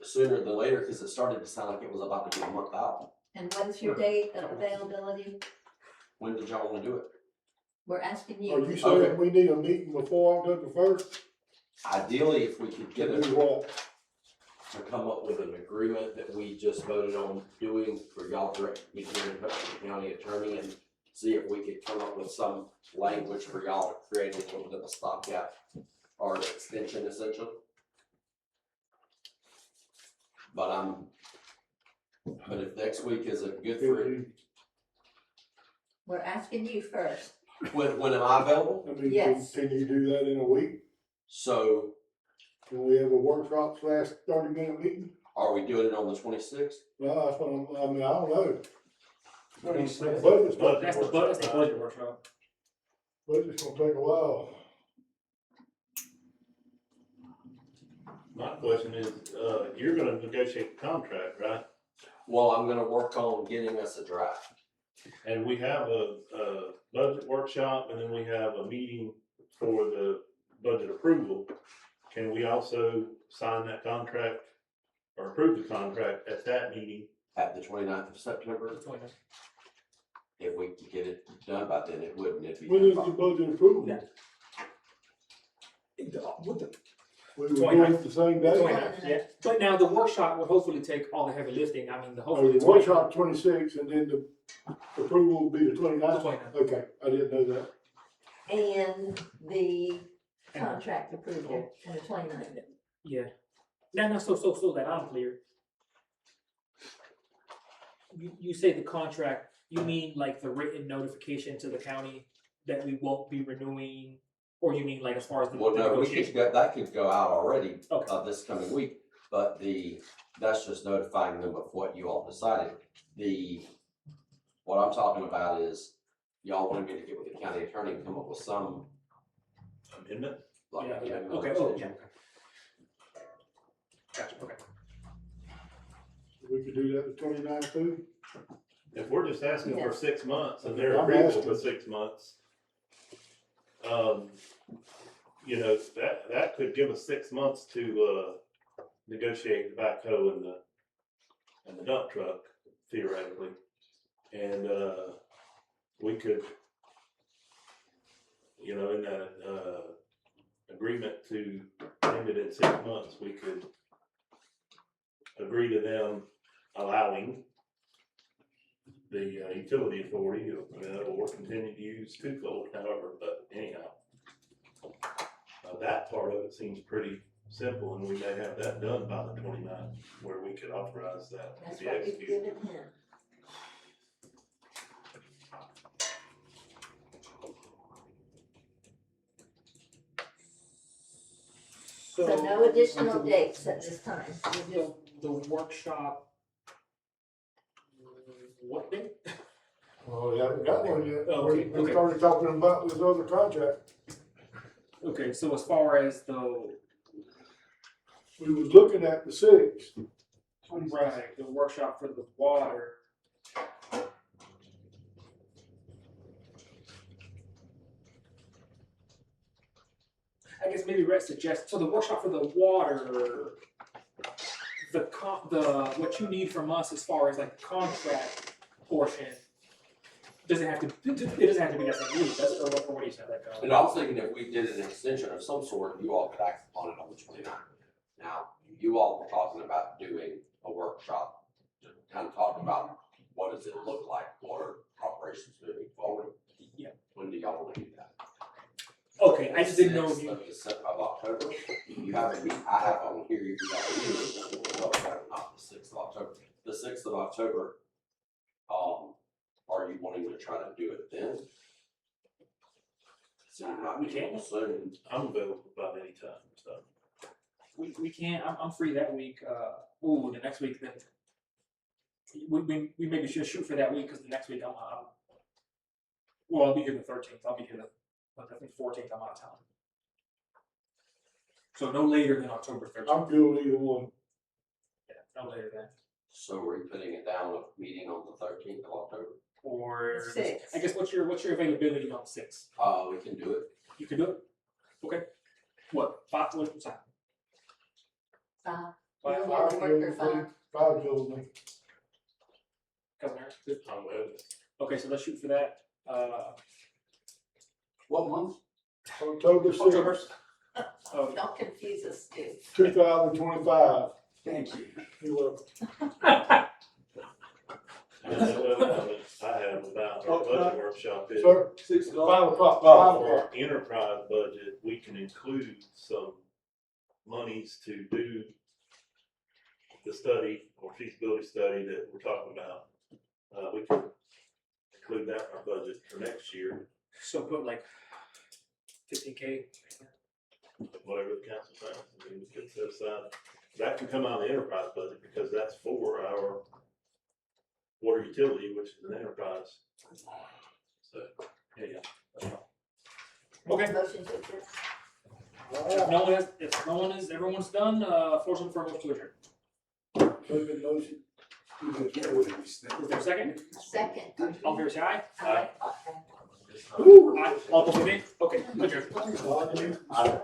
sooner than later, because it started to sound like it was about to be a month out. And when's your date of availability? When did y'all want to do it? We're asking Are you. you saying we need a meeting before October 1st? Ideally, if we could get To do what? to come up with an agreement that we just voted on doing for y'all direct, we can get in touch with the county attorney and see if we could come up with some language for y'all to create a little bit of a stopgap or an extension essentially. But if next week isn't good for it, We're asking you first. when am I available? I mean, Yes. can you do that in a week? So Can we have a workshop / 30-minute meeting? are we doing it on the 26th? No, that's what I mean, I don't know. 26th. Budget's that's the budget workshop. budget's gonna take a while. My question is, you're gonna negotiate the contract, right? Well, I'm gonna work on getting us a draft. And we have a budget workshop, and then we have a meeting for the budget approval. Can we also sign that contract or approve the contract at that meeting? At the 29th of September, if we could get it done by then, it wouldn't, it'd be. When is the budget approval? Yeah. With the We were doing it the same day? 29th, yeah. But now the workshop will hopefully take all the heavy lifting, I mean, the Oh, hopefully. the workshop 26, and then the approval will be the 29th? 29th. Okay, I didn't know that. And the contract approval on the 29th. Yeah. Now, so that I'm clear. You say the contract, you mean like the written notification to the county that we won't be renewing? Or you mean like as far as the Well, no, negotiation? that could go out already, Okay. this coming week. But that's just notifying them of what you all decided. What I'm talking about is, y'all wanted me to get with the county attorney and come up with some, Amendment? like, Yeah, you know, okay, oh, yeah. Gotcha, okay. We could do that the 29th too. If we're just asking for Yes. 6 months and they're I'm agreeable asking. for 6 months, you know, that could give us 6 months to, negotiate the backhoe and the dump truck theoretically. And, we could, you know, in that, agreement to end it in 6 months, we could agree to them allowing the utility authority or continue to use twofold, however, but anyhow. That part of it seems pretty simple, and we may have that done by the 29th, where we could authorize that That's to be what we've executed. given him. So no additional dates at this time. We're just The workshop, what day? Oh, we haven't got one yet. Okay, We okay. started talking about this other contract. Okay, so as far as We was looking at the 6th. right, the workshop for the water. I guess maybe Rhett suggests, so the workshop for the water, what you need from us as far as like the contract portion, doesn't have to, it doesn't have to be that same week, does it, or what do you say, like, and I was thinking if we did an extension of some sort, you all could act upon it on the 29th. Now, you all were talking about doing a workshop, to kind of talk about what does it look like, water operations moving forward. Yeah. When do y'all want to do that? Okay, I just didn't know if 6th you, of October, you have a meeting, I have on here, you got a meeting, well, not the 6th of October, the 6th of October. Are you wanting to try to do it then? So it might be We can. soon. I'm available about any time, so. we can't, I'm free that week, the next week, then. We maybe should shoot for that week, cause the next week well, I'll be here the 13th, I'll be here I think 14th, I'm out of town. So no later than October 13th. I'm good with either one. Yeah, no later than. So we're putting it down with meeting on the 13th of October? Or, The 6th. I guess what's your availability on the 6th? We can do it. You can do it? Okay. What, 5, what time? 5. Five, You'll have to work for 5. 5 kills me. Cousin Eric? Good. I'm with it. Okay, so let's shoot for that, What month? October October. 6th, Oh, Don't confuse us, Steve. 2025. Thank you. You're welcome. And the other comment I have about our budget workshop is, Sir, 6 5 o'clock, 5 for o'clock. our enterprise budget, we can include some monies to do the study or feasibility study that we're talking about. We can include that in our budget for next year, so put like 15K. whatever the council finds. I mean, we can set aside, that can come out of the enterprise budget because that's for our water utility, which is an enterprise. So, yeah. Okay. Motion to approve. If no one is, everyone's done, force them for a motion to adjourn. Second motion. Is there a second? Second. All fair say aye? Aye. Aye. All opposed, nay? Okay, adjourn. Aye.